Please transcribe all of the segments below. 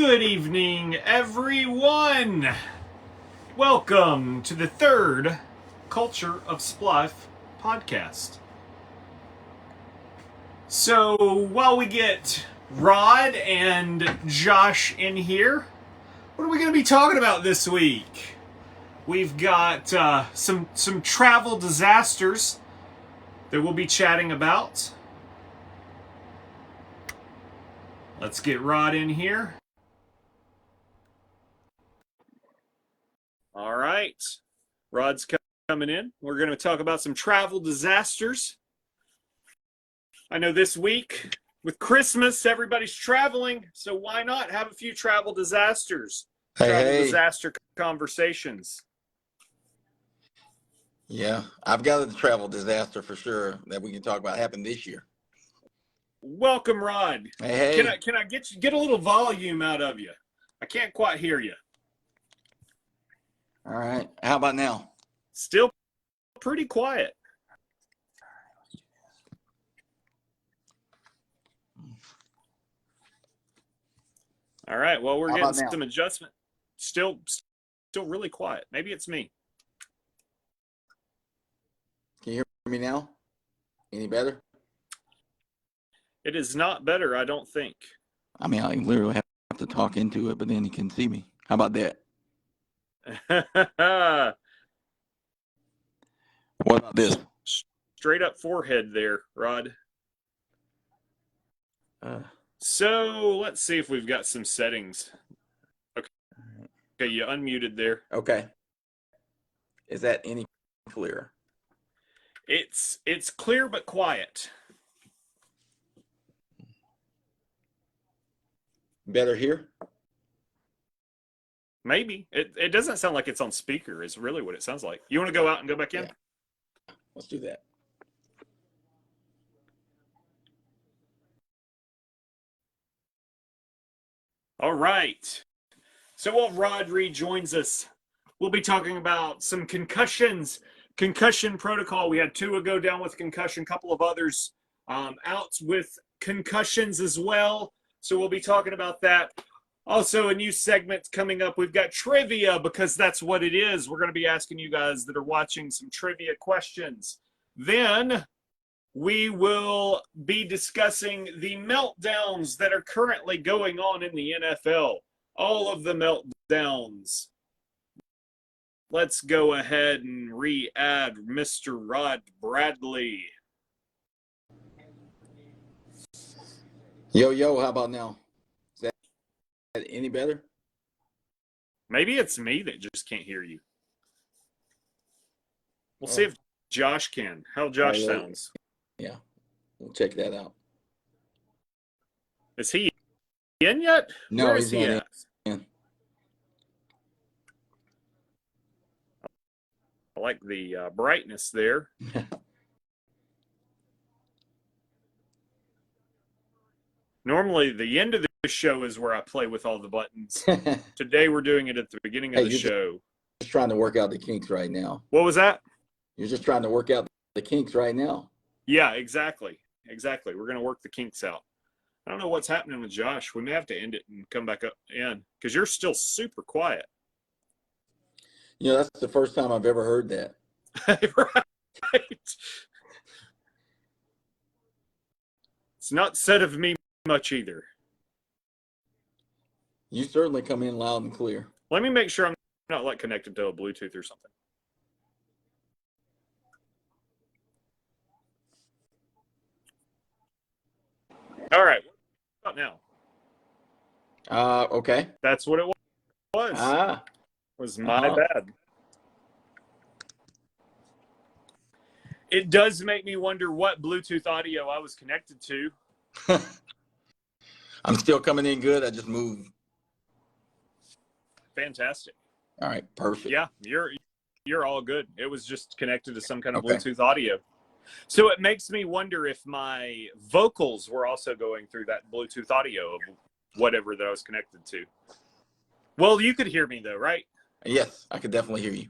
Good evening, everyone. Welcome to the third Culture of Splife podcast. So, while we get Rod and Josh in here, what are we going to be talking about this week? We've got some travel disasters that we'll be chatting about. Let's get Rod in here. All right. Rod's coming in. We're going to talk about some travel disasters. I know this week with Christmas, everybody's traveling, so why not have a few travel disasters? Disaster conversations. Yeah, I've got a travel disaster for sure that we can talk about happened this year. Welcome, Rod. Hey. Can I get a little volume out of you? I can't quite hear you. All right. How about now? Still pretty quiet. All right. Well, we're getting some adjustment. Still really quiet. Maybe it's me. Can you hear me now? Any better? It is not better, I don't think. I mean, I literally have to talk into it, but then you can see me. How about that? What about this? Straight up forehead there, Rod. So let's see if we've got some settings. Okay, you unmuted there. Okay. Is that any clearer? It's clear but quiet. Better here? Maybe. It doesn't sound like it's on speaker is really what it sounds like. You want to go out and go back in? Yeah. Let's do that. All right. So while Rod rejoins us, we'll be talking about some concussions, concussion protocol. We had two go down with concussion, a couple of others out with concussions as well. So we'll be talking about that. Also, a new segment coming up. We've got trivia because that's what it is. We're going to be asking you guys that are watching some trivia questions. Then we will be discussing the meltdowns that are currently going on in the NFL. All of the meltdowns. Let's go ahead and re-add Mr. Rod Bradley. Yo, how about now? Is that any better? Maybe it's me that just can't hear you. We'll see if Josh can. How Josh sounds. Yeah, we'll check that out. Is he in yet? No, Where he's is he not at? I like the brightness there. Normally, the end of the show is where I play with all the buttons. Today, we're doing it at the beginning of the show. Just trying to work out the kinks right now. What was that? You're just trying to work out the kinks right now. Yeah, exactly. We're going to work the kinks out. I don't know what's happening with Josh. We may have to end it and come back up in because you're still super quiet. You know, that's the first time I've ever heard that. Right. It's not said of me much either. You certainly come in loud and clear. Let me make sure I'm not like connected to a Bluetooth or something. All right. What about now? Okay. That's what it was. Was my bad. It does make me wonder what Bluetooth audio I was connected to. I'm still coming in good. I just moved. Fantastic. All right, perfect. Yeah, you're all good. It was just connected to some kind of Bluetooth audio. So it makes me wonder if my vocals were also going through that Bluetooth audio of whatever that I was connected to. Well, you could hear me though, right? Yes, I could definitely hear you.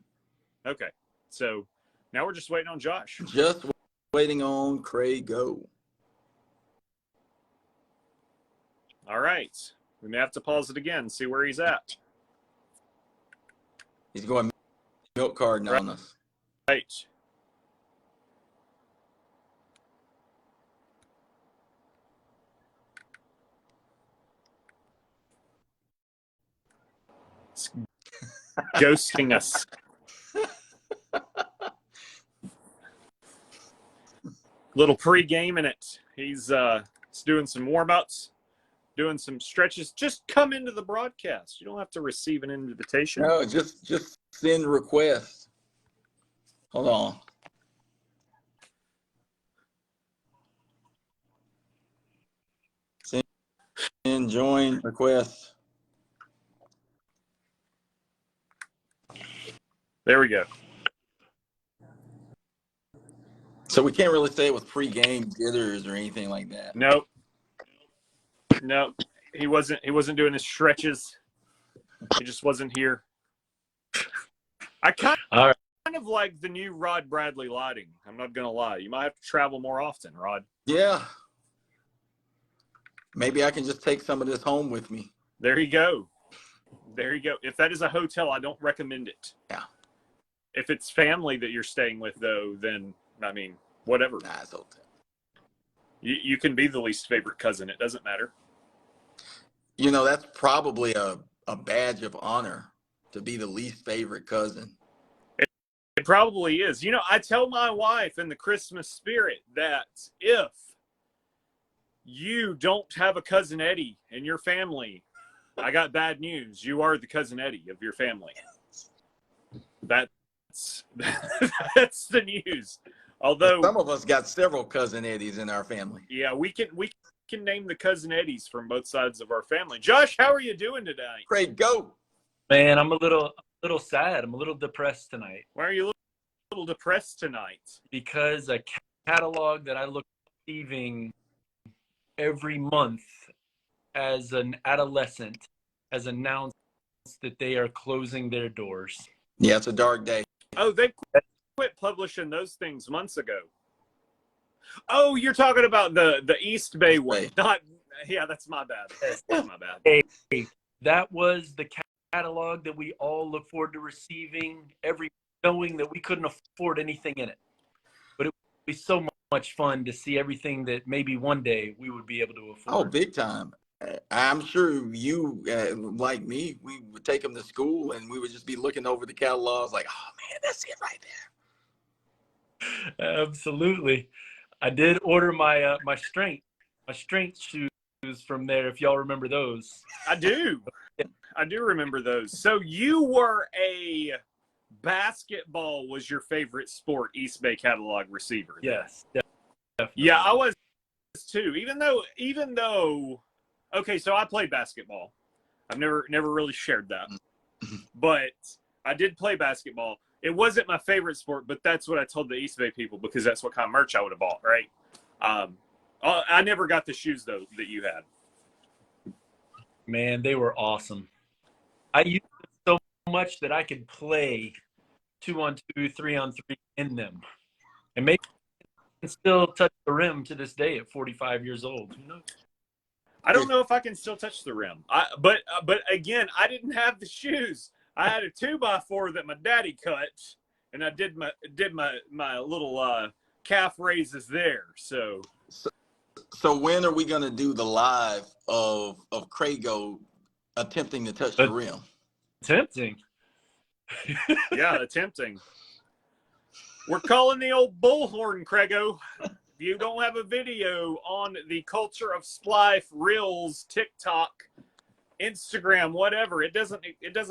Okay. So now we're just waiting on Josh. Just waiting on Craig go. All right. We may have to pause it again, see where he's at. He's going milk carton on us. Right. It's ghosting us. Little pre-game in it. He's doing some warm-ups, doing some stretches. Just come into the broadcast. You don't have to receive an invitation. No, just send requests. Hold on. Send join requests. There we go. So we can't really say it was pre-game jitters or anything like that. Nope. He wasn't doing his stretches. He just wasn't here. I kind of like the new Rod Bradley lighting. I'm not gonna lie. You might have to travel more often, Rod. Yeah. Maybe I can just take some of this home with me. There you go. There you go. If that is a hotel, I don't recommend it. Yeah. If it's family that you're staying with, though, then, I mean, whatever. Nah, it's hotel. You can be the least favorite cousin. It doesn't matter. You know, that's probably a badge of honor to be the least favorite cousin. It probably is. You know, I tell my wife in the Christmas spirit that if you don't have a Cousin Eddie in your family, I got bad news. You are the Cousin Eddie of your family. That's the news. Although some of us got several Cousin Eddies in our family. Yeah, we can name the Cousin Eddies from both sides of our family. Josh, how are you doing tonight? Great, go. Man, I'm a little sad. I'm a little depressed tonight. Why are you a little depressed tonight? Because a catalog that I look receiving every month as an adolescent has announced that they are closing their doors. Yeah, it's a dark day. Oh, they quit publishing those things months ago. Oh, you're talking about the East Bay one. Yeah, that's my bad. That's my bad. Hey, that was the catalog that we all look forward to receiving knowing that we couldn't afford anything in it. But it would be so much fun to see everything that maybe one day we would be able to afford. Oh, big time. I'm sure you, like me, we would take them to school and we would just be looking over the catalogs like, oh, man, that's it right there. Absolutely. I did order my strength shoes from there, if y'all remember those. I do. I do remember those. So you were basketball was your favorite sport, East Bay catalog receiver. Yes, definitely. Yeah, I was too. Even though, okay, so I played basketball. I've never really shared that, but I did play basketball. It wasn't my favorite sport, but that's what I told the East Bay people because that's what kind of merch I would have bought, right? I never got the shoes though that you had. Man, they were awesome. I used them so much that I could play 2-on-2, 3-on-3 in them. And maybe I can still touch the rim to this day at 45 years old. Who knows? I don't know if I can still touch the rim. But again, I didn't have the shoes. I had a 2x4 that my daddy cut, and I did my little calf raises there. So when are we gonna do the live of Crago attempting to touch the rim? Tempting. Yeah, attempting. We're calling the old bullhorn, Crago. If you don't have a video on the Culture of Splife, Reels, TikTok, Instagram, whatever, it doesn't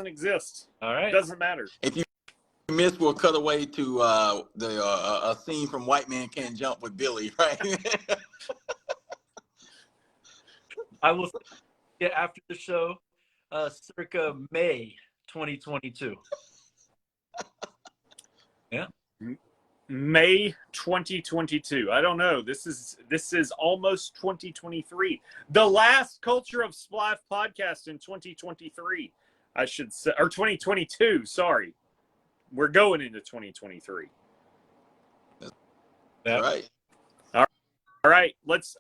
exist. All right. It doesn't matter. If you miss, we'll cut away to a scene from White Man Can't Jump with Billy, right? I will see you after the show, circa May 2022. Yeah. May 2022. I don't know. This is almost 2023. The last Culture of Splife podcast in 2023, I should say, or 2022. Sorry, we're going into 2023. That's right. All right, let's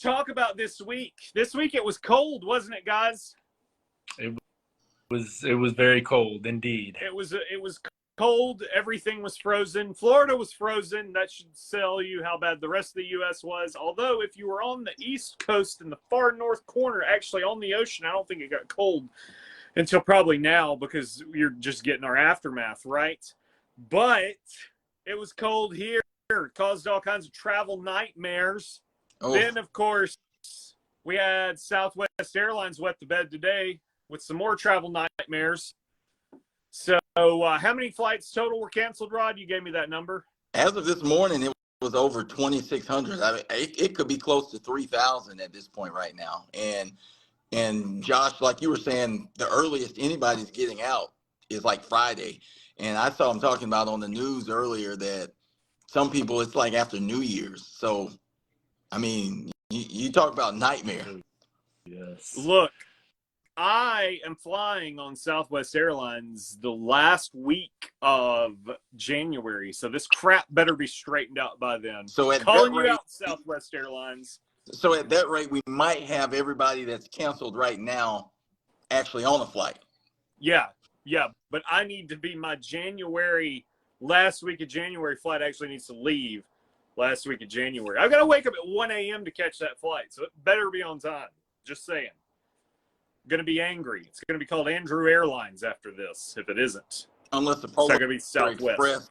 talk about this week. This week it was cold, wasn't it, guys? It was very cold indeed. It was cold. Everything was frozen. Florida was frozen. That should tell you how bad the rest of the U.S. was. Although if you were on the East Coast in the far north corner, actually on the ocean, I don't think it got cold until probably now because you're just getting our aftermath, right? But it was cold here. It caused all kinds of travel nightmares. Oh, Then, of course, we had Southwest Airlines wet the bed today with some more travel nightmares. So how many flights total were canceled, Rod? You gave me that number. as of this morning, it was over 2,600. I mean, it could be close to 3,000 at this point right now. And Josh, like you were saying, the earliest anybody's getting out is like Friday. And I saw him talking about on the news earlier that some people, it's like after New Year's. So, I mean, you talk about nightmare. Yes. Look, I am flying on Southwest Airlines the last week of January, so this crap better be straightened out by then. So at Calling that you rate, out, Southwest Airlines. so at that rate, we might have everybody that's canceled right now actually on a flight. Yeah, but I need to be my last week of January flight actually needs to leave last week of January. I've got to wake up at 1 a.m. to catch that flight, so it better be on time. Just saying. Going to be angry. It's going to be called Andrew Airlines after this, if it isn't. Unless the It's not Polar going to be Southwest. Express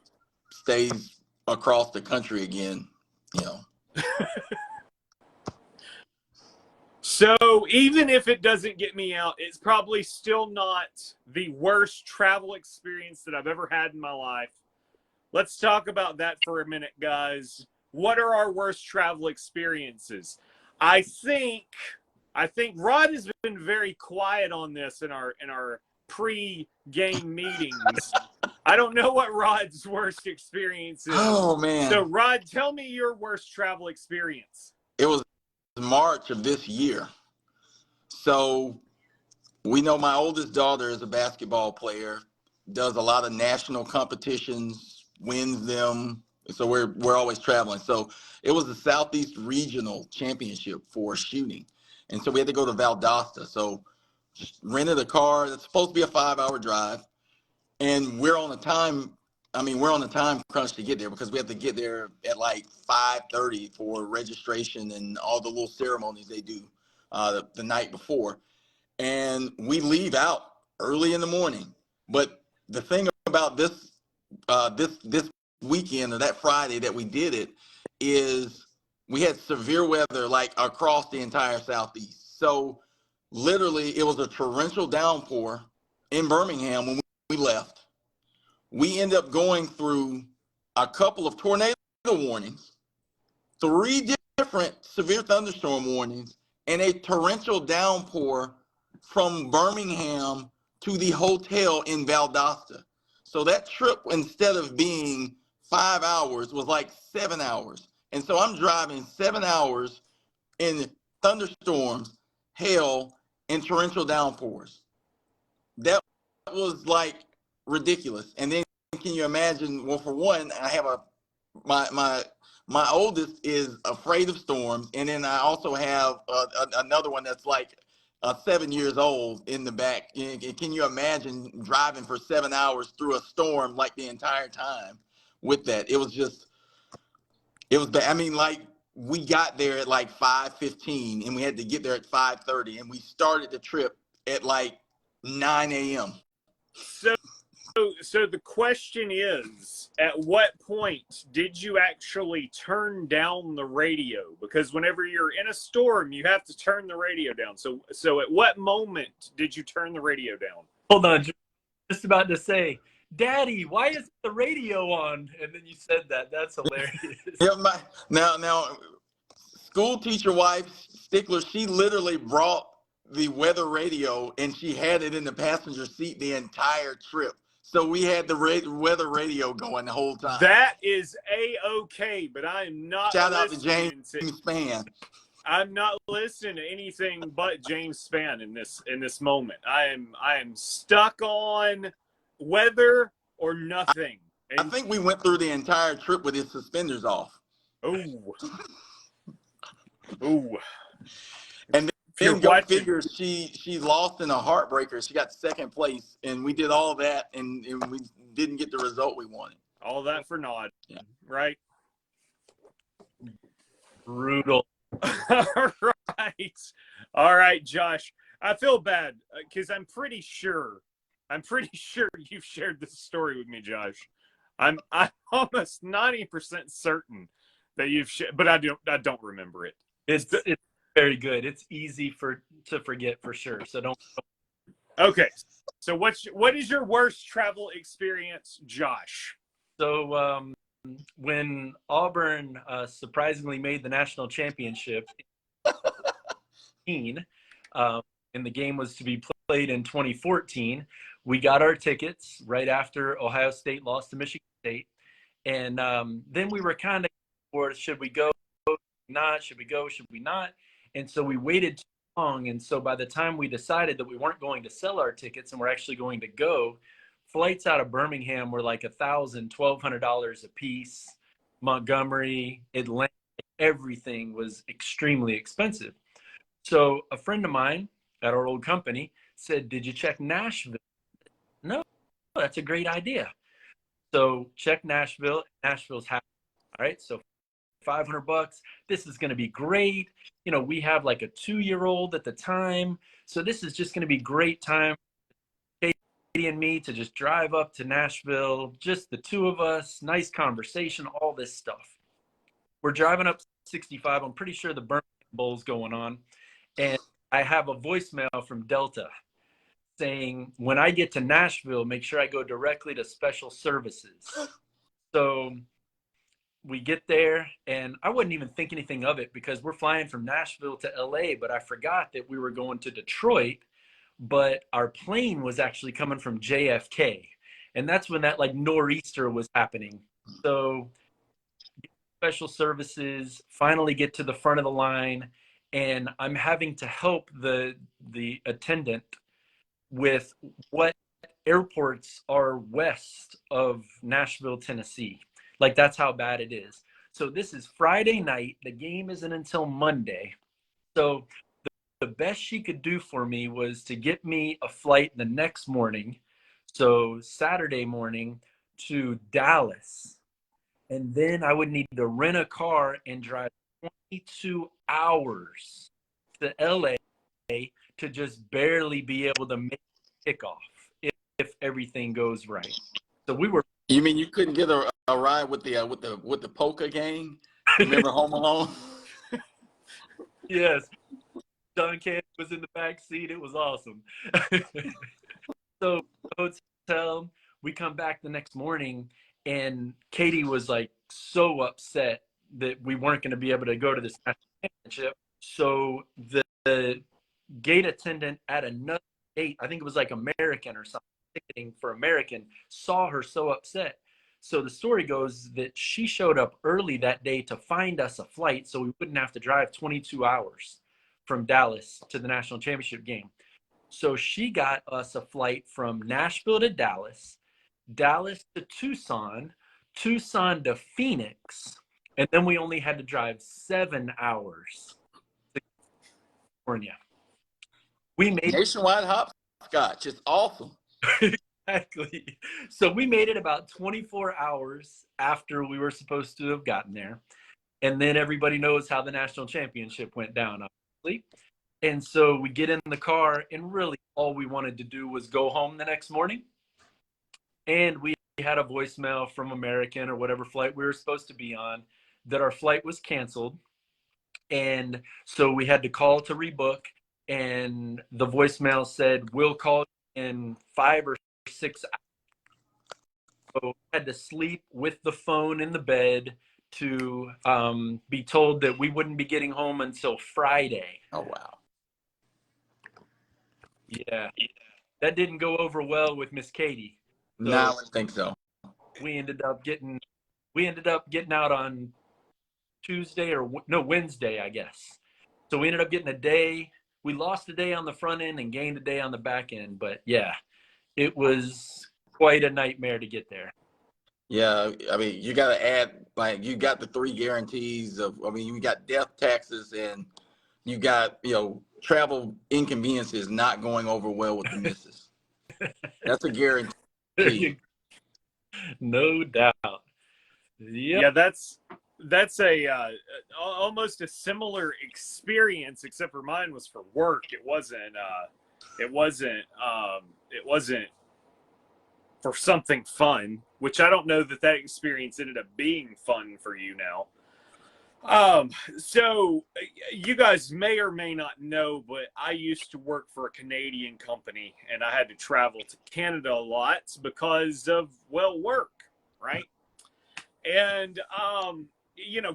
stays across the country again, you know. So even if it doesn't get me out, it's probably still not the worst travel experience that I've ever had in my life. Let's talk about that for a minute, guys. What are our worst travel experiences? I think Rod has been very quiet on this in our pre-game meetings. I don't know what Rod's worst experience is. Oh, man. So, Rod, tell me your worst travel experience. It was March of this year. So we know my oldest daughter is a basketball player, does a lot of national competitions, wins them. So we're always traveling. So it was the Southeast Regional Championship for shooting. And so we had to go to Valdosta. So rented a car. That's supposed to be a 5-hour drive. And we're on a time crunch to get there because we have to get there at like 5:30 for registration and all the little ceremonies they do the night before. And we leave out early in the morning. But the thing about this weekend or that Friday that we did it is we had severe weather like across the entire Southeast. So literally it was a torrential downpour in Birmingham when we left. We end up going through a couple of tornado warnings, 3 different severe thunderstorm warnings, and a torrential downpour from Birmingham to the hotel in Valdosta. So that trip, instead of being 5 hours, was like 7 hours. And so I'm driving 7 hours in thunderstorms, hail, and torrential downpours. That was like ridiculous. And then can you imagine? Well, for one, I have my oldest is afraid of storms, and then I also have another one that's like 7 years old in the back. Can you imagine driving for 7 hours through a storm like the entire time with that? It was bad. I mean, like we got there at like 5:15 and we had to get there at 5:30 and we started the trip at like 9 a.m. So the question is, at what point did you actually turn down the radio? Because whenever you're in a storm, you have to turn the radio down. So at what moment did you turn the radio down? Hold on, just about to say, Daddy, why is the radio on? And then you said that. That's hilarious. Yeah, now, school teacher wife Stickler, she literally brought the weather radio and she had it in the passenger seat the entire trip. So we had the weather radio going the whole time. That is A-okay, but I am not Shout out to listening James Spann. I'm not listening to anything but James Spann in this moment. I am stuck on weather or nothing. I think we went through the entire trip with his suspenders off. Oh, Ooh. And If you're then go watching, figure, she lost in a heartbreaker. She got second place, and we did all that, and we didn't get the result we wanted. all that for naught, Yeah. right? Brutal. All right, Josh. I feel bad because I'm pretty sure you've shared this story with me, Josh. I'm almost 90% certain that you've shared, but I don't remember it. It's very good. It's easy to forget for sure. So don't. Okay. So what is your worst travel experience, Josh? So when Auburn surprisingly made the national championship, and the game was to be played in 2014, we got our tickets right after Ohio State lost to Michigan State, and then we were kind of, or should we go? Not? Should we go? Should we not? And so we waited too long, and so by the time we decided that we weren't going to sell our tickets and we're actually going to go, flights out of Birmingham were like $1,000, $1,200 a piece. Montgomery, Atlanta, everything was extremely expensive. So a friend of mine at our old company said, "Did you check Nashville?" No, that's a great idea. So check Nashville. Nashville's happy. All right, so $500. This is going to be great. You know, we have like a 2-year-old at the time, so this is just going to be great time. Katie and me to just drive up to Nashville, just the two of us, nice conversation, all this stuff. We're driving up 65. I'm pretty sure the Birmingham Bowl's going on, and I have a voicemail from Delta saying, when I get to Nashville, make sure I go directly to special services. So we get there, and I wouldn't even think anything of it because we're flying from Nashville to LA, but I forgot that we were going to Detroit, but our plane was actually coming from JFK. And that's when that like nor'easter was happening. So special services, finally get to the front of the line, and I'm having to help the attendant with what airports are west of Nashville, Tennessee. Like, that's how bad it is. So this is Friday night. The game isn't until Monday. So the best she could do for me was to get me a flight the next morning, so Saturday morning, to Dallas. And then I would need to rent a car and drive 22 hours to LA to just barely be able to make kickoff if everything goes right. So we were. You mean you couldn't get a ride with the polka gang? Remember Home Alone? Yes, John Candy was in the back seat. It was awesome. So hotel, we come back the next morning, and Katie was like so upset that we weren't going to be able to go to this national championship. So the gate attendant at another gate, I think it was like American or something, ticketing for American, saw her so upset. So the story goes that she showed up early that day to find us a flight so we wouldn't have to drive 22 hours from Dallas to the national championship game. So she got us a flight from Nashville to Dallas, Dallas to Tucson, Tucson to Phoenix, and then we only had to drive 7 hours to California. We made Nationwide hopscotch. It's awesome. Exactly. So we made it about 24 hours after we were supposed to have gotten there. And then everybody knows how the national championship went down, obviously. And so we get in the car, and really all we wanted to do was go home the next morning. And we had a voicemail from American or whatever flight we were supposed to be on that our flight was canceled. And so we had to call to rebook. And the voicemail said, "We'll call in 5 or 6 hours." So I had to sleep with the phone in the bed to be told that we wouldn't be getting home until Friday. Oh, wow. Yeah. That didn't go over well with Miss Katie. So no, I wouldn't think so. we ended up getting out on Wednesday, I guess. So we ended up getting a day. We lost a day on the front end and gained a day on the back end. But yeah, it was quite a nightmare to get there. Yeah, I mean, you got to add, like, you got the 3 guarantees of, I mean, you got death, taxes, and you got, travel inconveniences not going over well with the missus. That's a There you guarantee. No doubt. Yep. Yeah, that's a almost a similar experience, except for mine was for work. It wasn't for something fun, which I don't know that experience ended up being fun for you now. So you guys may or may not know, but I used to work for a Canadian company, and I had to travel to Canada a lot because of, well, work, right? And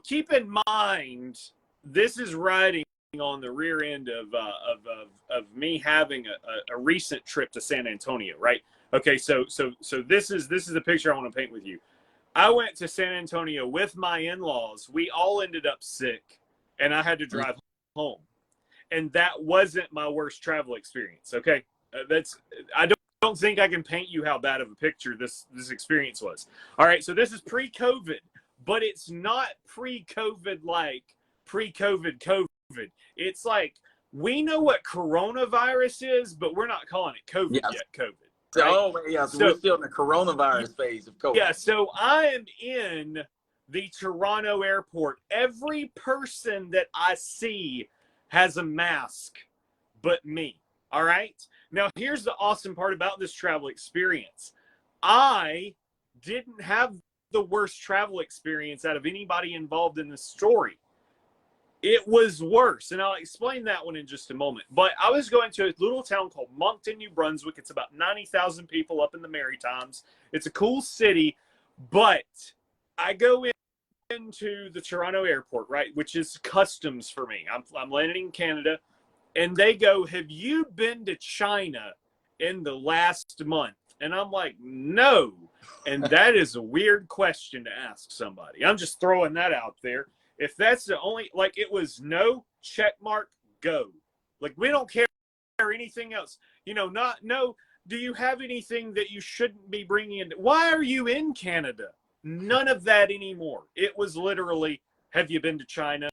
keep in mind, this is riding on the rear end of me having a recent trip to San Antonio, right? Okay, so this is the picture I want to paint with you. I went to San Antonio with my in-laws. We all ended up sick, and I had to drive home. And that wasn't my worst travel experience. Okay, I don't think I can paint you how bad of a picture this experience was. All right, so this is pre-COVID, but it's not pre-COVID like pre-COVID COVID. It's like we know what coronavirus is, but we're not calling it COVID yet. COVID. Right? Oh, yeah, so we're still in the coronavirus phase of COVID. Yeah, so I am in the Toronto airport. Every person that I see has a mask but me. All right? Now, here's the awesome part about this travel experience. I didn't have the worst travel experience out of anybody involved in this story. It was worse, and I'll explain that one in just a moment. But I was going to a little town called Moncton, New Brunswick. It's about 90,000 people up in the Maritimes. It's a cool city, but I go into the Toronto airport, right, which is customs for me. I'm landing in Canada, and they go, "Have you been to China in the last month?" And I'm like, "No." And that is a weird question to ask somebody. I'm just throwing that out there. If that's the only, like, it was no, check mark, go. Like, we don't care anything else. Not, no, do you have anything that you shouldn't be bringing in? Why are you in Canada? None of that anymore. It was literally, have you been to China?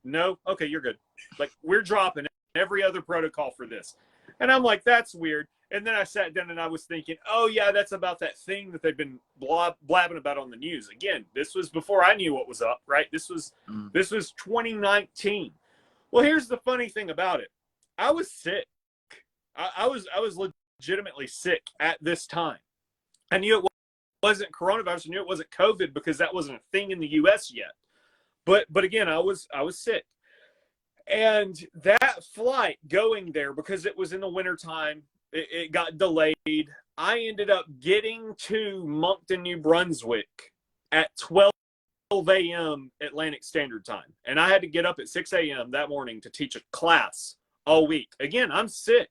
No? Okay, you're good. Like, we're dropping every other protocol for this. And I'm like, that's weird. And then I sat down and I was thinking, oh, yeah, that's about that thing that they've been blabbing about on the news. Again, this was before I knew what was up, right? This was 2019. Well, here's the funny thing about it. I was sick. I was legitimately sick at this time. I knew it wasn't coronavirus. I knew it wasn't COVID because that wasn't a thing in the U.S. yet. But again, I was sick. And that flight going there, because it was in the wintertime, it got delayed. I ended up getting to Moncton, New Brunswick at 12 a.m. Atlantic Standard Time. And I had to get up at 6 a.m. that morning to teach a class all week. Again, I'm sick.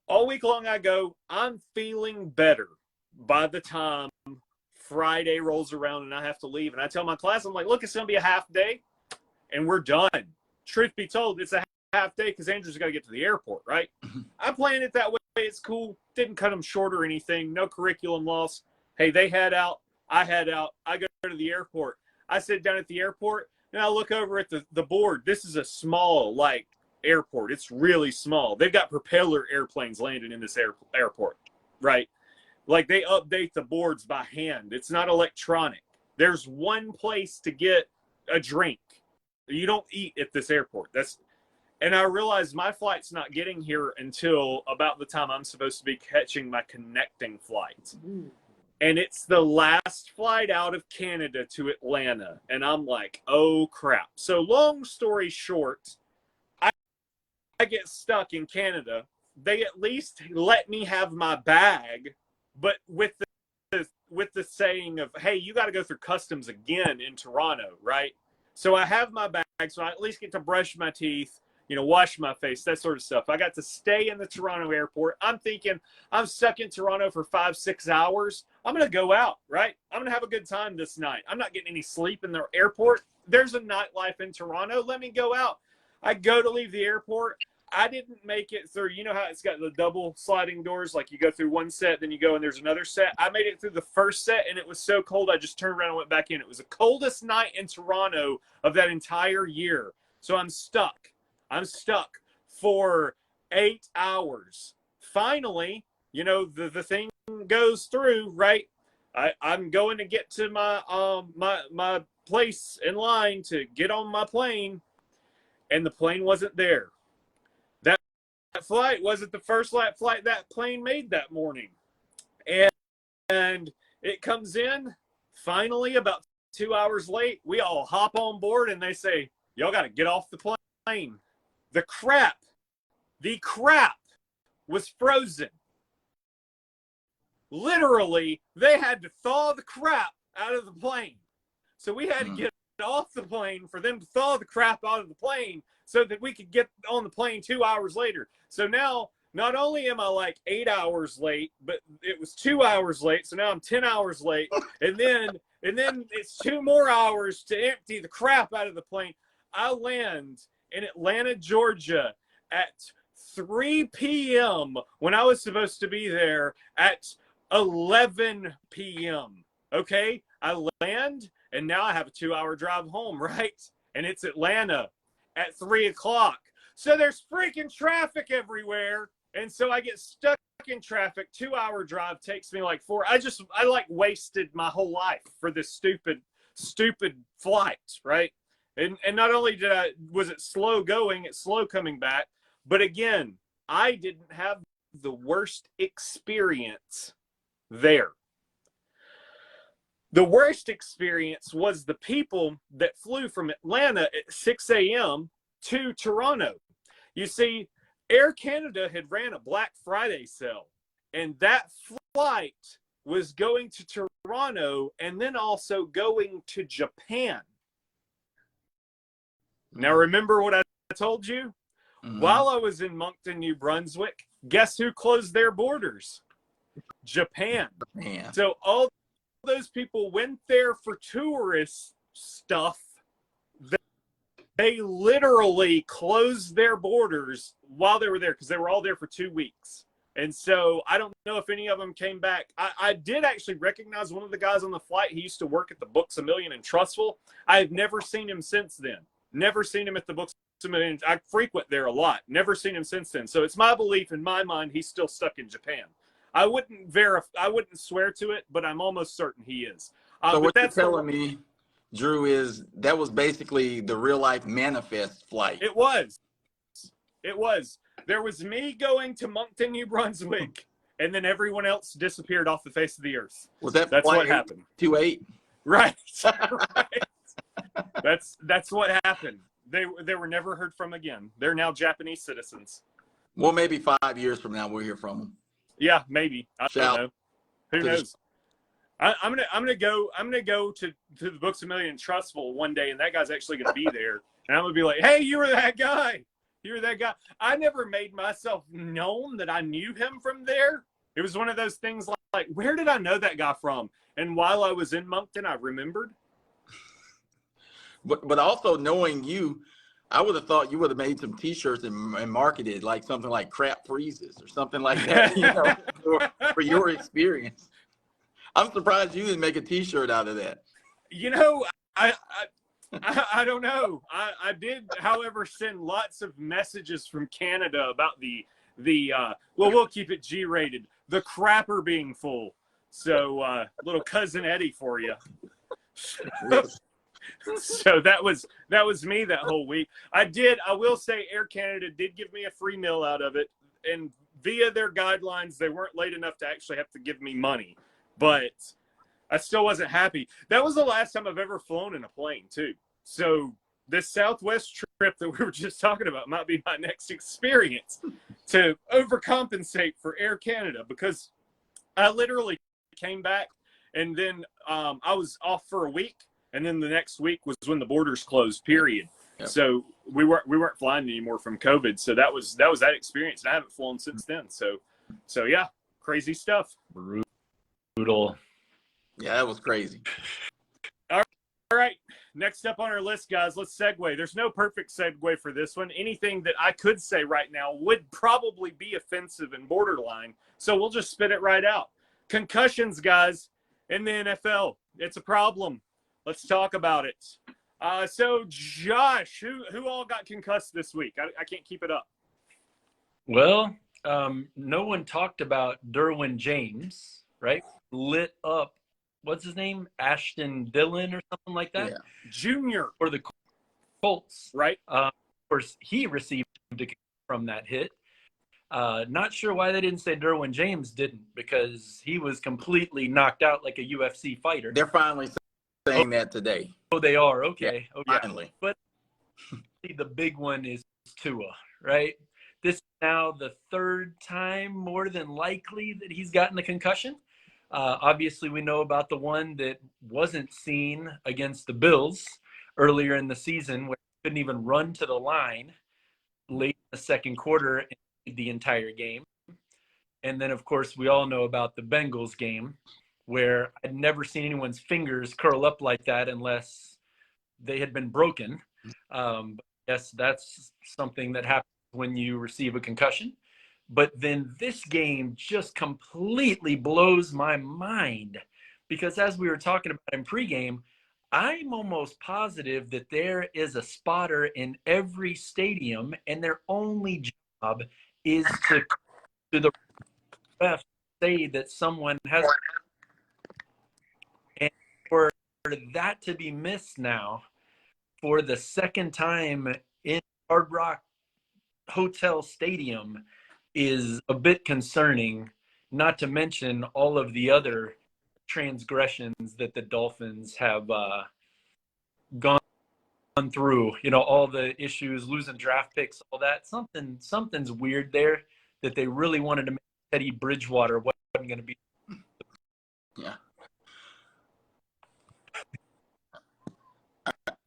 All week long I go, I'm feeling better by the time Friday rolls around and I have to leave. And I tell my class, I'm like, look, it's going to be a half day and we're done. Truth be told, it's a half day because Andrew's got to get to the airport, right? I planned it that way. It's cool. Didn't cut them short or anything. No curriculum loss. Hey, they had out. I had out. I go to the airport. I sit down at the airport and I look over at the board. This is a small, airport. It's really small. They've got propeller airplanes landing in this airport, right? Like, they update the boards by hand. It's not electronic. There's one place to get a drink. You don't eat at this airport. And I realized my flight's not getting here until about the time I'm supposed to be catching my connecting flight. And it's the last flight out of Canada to Atlanta. And I'm like, oh, crap. So long story short, I get stuck in Canada. They at least let me have my bag, but with the saying of, hey, you got to go through customs again in Toronto, right? So I have my bag, so I at least get to brush my teeth, wash my face, that sort of stuff. I got to stay in the Toronto airport. I'm thinking, I'm stuck in Toronto for 5-6 hours. I'm going to go out, right? I'm going to have a good time this night. I'm not getting any sleep in the airport. There's a nightlife in Toronto. Let me go out. I go to leave the airport. I didn't make it through. You know how it's got the double sliding doors? Like you go through one set, then you go and there's another set. I made it through the first set, and it was so cold, I just turned around and went back in. It was the coldest night in Toronto of that entire year. So I'm stuck. I'm stuck for 8 hours. Finally, you know, the thing goes through, right? I'm going to get to my place in line to get on my plane, and the plane wasn't there. That flight wasn't the first flight that plane made that morning. And it comes in, finally, about 2 hours late. We all hop on board, and they say, y'all got to get off the plane. The crap was frozen. Literally, they had to thaw the crap out of the plane. So we had to get off the plane for them to thaw the crap out of the plane so that we could get on the plane 2 hours later. So now, not only am I like 8 hours late, but it was 2 hours late. So now I'm 10 hours late. And then it's 2 more hours to empty the crap out of the plane. I land in Atlanta, Georgia at 3 p.m. when I was supposed to be there at 11 p.m. Okay, I land, and now I have a 2-hour drive home, right? And it's Atlanta at 3 o'clock. So there's freaking traffic everywhere. And so I get stuck in traffic. 2-hour drive takes me like 4. I like wasted my whole life for this stupid flight, right? And not only was it slow going, it's slow coming back. But again, I didn't have the worst experience there. The worst experience was the people that flew from Atlanta at 6 a.m. to Toronto. You see, Air Canada had ran a Black Friday sale, and that flight was going to Toronto and then also going to Japan. Now, remember what I told you? Mm-hmm. While I was in Moncton, New Brunswick, guess who closed their borders? Japan. Man. So all those people went there for tourist stuff. They literally closed their borders while they were there because they were all there for 2 weeks. And so I don't know if any of them came back. I did actually recognize one of the guys on the flight. He used to work at the Books A Million in Trussville. I have never seen him since then. Never seen him at the Books A Million. I frequent there a lot. Never seen him since then. So it's my belief, in my mind, he's still stuck in Japan. I wouldn't swear to it, but I'm almost certain he is. So what you're telling me, Drew, is that was basically the real life manifest flight. It was. There was me going to Moncton, New Brunswick, and then everyone else disappeared off the face of the earth. Was that's what happened? 28? Right. Right. That's what happened. They were never heard from again. They're now Japanese citizens. Well, maybe 5 years from now we'll hear from them. Yeah, maybe. I don't know. Who knows? I'm gonna go to the Books A Million in Trussville one day, and that guy's actually gonna be there, and I'm gonna be like, "Hey, you were that guy. You were that guy." I never made myself known that I knew him from there. It was one of those things like, where did I know that guy from? And while I was in Moncton, I remembered. But also knowing you, I would have thought you would have made some T-shirts and marketed like something like crap freezes or something like that, you know, for your experience. I'm surprised you didn't make a T-shirt out of that. You know, I don't know. I did, however, send lots of messages from Canada about the well, we'll keep it G-rated, the crapper being full. So little cousin Eddie for you. So that was me that whole week. I will say Air Canada did give me a free meal out of it, and via their guidelines, they weren't late enough to actually have to give me money, but I still wasn't happy. That was the last time I've ever flown in a plane too. So this Southwest trip that we were just talking about might be my next experience to overcompensate for Air Canada, because I literally came back and then I was off for a week. And then the next week was when the borders closed, period. Yep. So we weren't flying anymore from COVID. So that was that experience. And I haven't flown since then. So yeah, crazy stuff. Brutal. Yeah, that was crazy. All right. next up on our list, guys, let's segue. There's no perfect segue for this one. Anything that I could say right now would probably be offensive and borderline, so we'll just spit it right out. Concussions, guys, in the NFL. It's a problem. Let's talk about it. So, Josh, who all got concussed this week? I can't keep it up. Well, no one talked about Derwin James, right? Lit up, what's his name? Ashton Dillon or something like that? Yeah. Junior. For the Colts. Right. Of course, he received a from that hit. Not sure why they didn't say Derwin James didn't, because he was completely knocked out like a UFC fighter. They're finally saying that today. Oh, they are? Okay. Yeah, oh, yeah. finally. But the big one is Tua, right? This is now the third time, more than likely, that he's gotten a concussion. Obviously, we know about the one that wasn't seen against the Bills earlier in the season, where he couldn't even run to the line late in the second quarter and the entire game. And then, of course, we all know about the Bengals game, where I'd never seen anyone's fingers curl up like that unless they had been broken. Yes, that's something that happens when you receive a concussion. But then this game just completely blows my mind, because as we were talking about in pregame, I'm almost positive that there is a spotter in every stadium, and their only job is to the ref say that someone has. And for that to be missed now for the second time in Hard Rock Hotel Stadium is a bit concerning, not to mention all of the other transgressions that the Dolphins have gone through. You know, all the issues, losing draft picks, all that. Something's weird there, that they really wanted to make Teddy Bridgewater wasn't going to be. Yeah.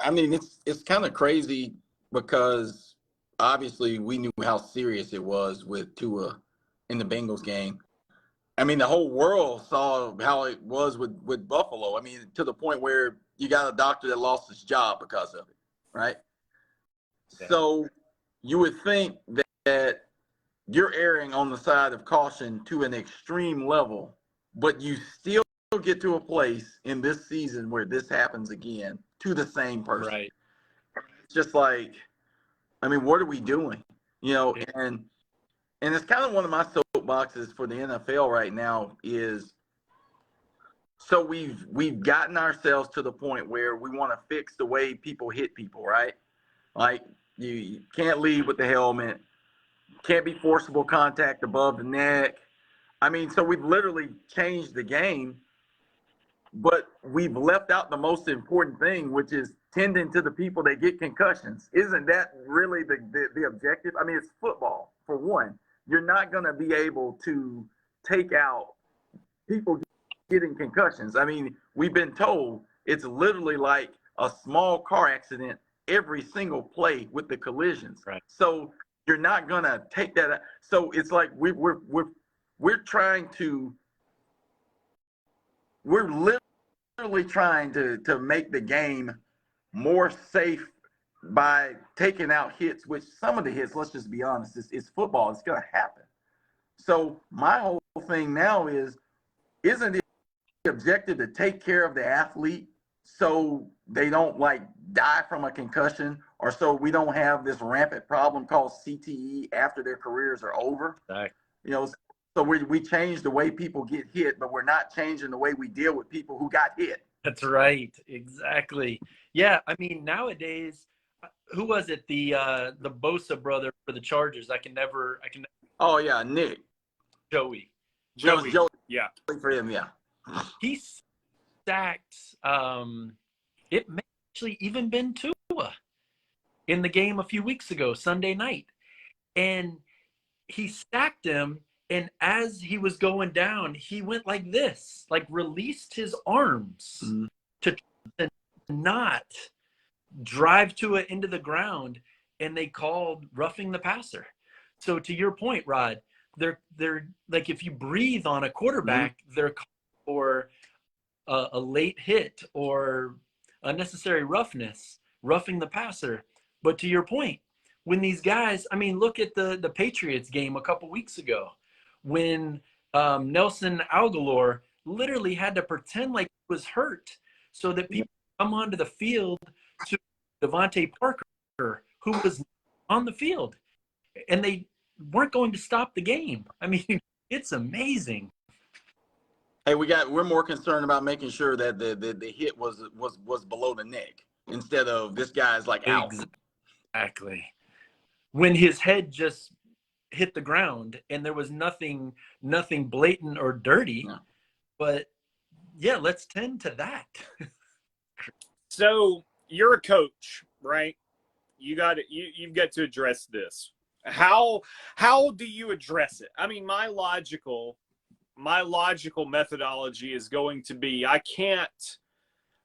I mean, it's kind of crazy, because obviously we knew how serious it was with Tua in the Bengals game. I mean, the whole world saw how it was with Buffalo. I mean, to the point where you got a doctor that lost his job because of it, right? Yeah. So you would think that you're erring on the side of caution to an extreme level, but you still get to a place in this season where this happens again to the same person. Right. It's just like, I mean, what are we doing? You know, and it's kind of one of my soapboxes for the NFL right now is, so we've gotten ourselves to the point where we want to fix the way people hit people, right? Like, you can't lead with the helmet, can't be forcible contact above the neck. I mean, so we've literally changed the game, but we've left out the most important thing, which is tending to the people that get concussions. Isn't that really the objective? I mean, it's football, for one. You're not going to be able to take out people getting concussions. I mean, we've been told it's literally like a small car accident every single play with the collisions. Right. So you're not going to take that out. So it's like we're trying to, we're literally trying to make the game more safe by taking out hits, which some of the hits, let's just be honest, it's football. It's going to happen. So my whole thing now is, isn't it the objective to take care of the athlete so they don't like die from a concussion, or so we don't have this rampant problem called CTE after their careers are over? Right. You know, so we change the way people get hit, but we're not changing the way we deal with people who got hit. That's right. Exactly. Yeah. I mean, nowadays, who was it? The Bosa brother for the Chargers. I can never. Oh yeah, Nick. Joey. Joey. Yeah. For him, yeah. He sacked. It may actually even been Tua in the game a few weeks ago, Sunday night, and he sacked him. And as he was going down, he went like this, like released his arms to not drive Tua into the ground, and they called roughing the passer. So to your point, Rod, they're like, if you breathe on a quarterback, they're called for a late hit or unnecessary roughness, roughing the passer. But to your point, when these guys, I mean, look at the Patriots game a couple weeks ago when Nelson Aguilar literally had to pretend like he was hurt so that people come onto the field to Devontae Parker, who was on the field, and they weren't going to stop the game. I mean, it's amazing. Hey, we're more concerned about making sure that the hit was below the neck instead of this guy's like out. Exactly. When his head just hit the ground and there was nothing blatant or dirty, but yeah, let's tend to that. So you're a coach, right? You've got to address this. How do you address it? I mean, my logical methodology is going to be, I can't,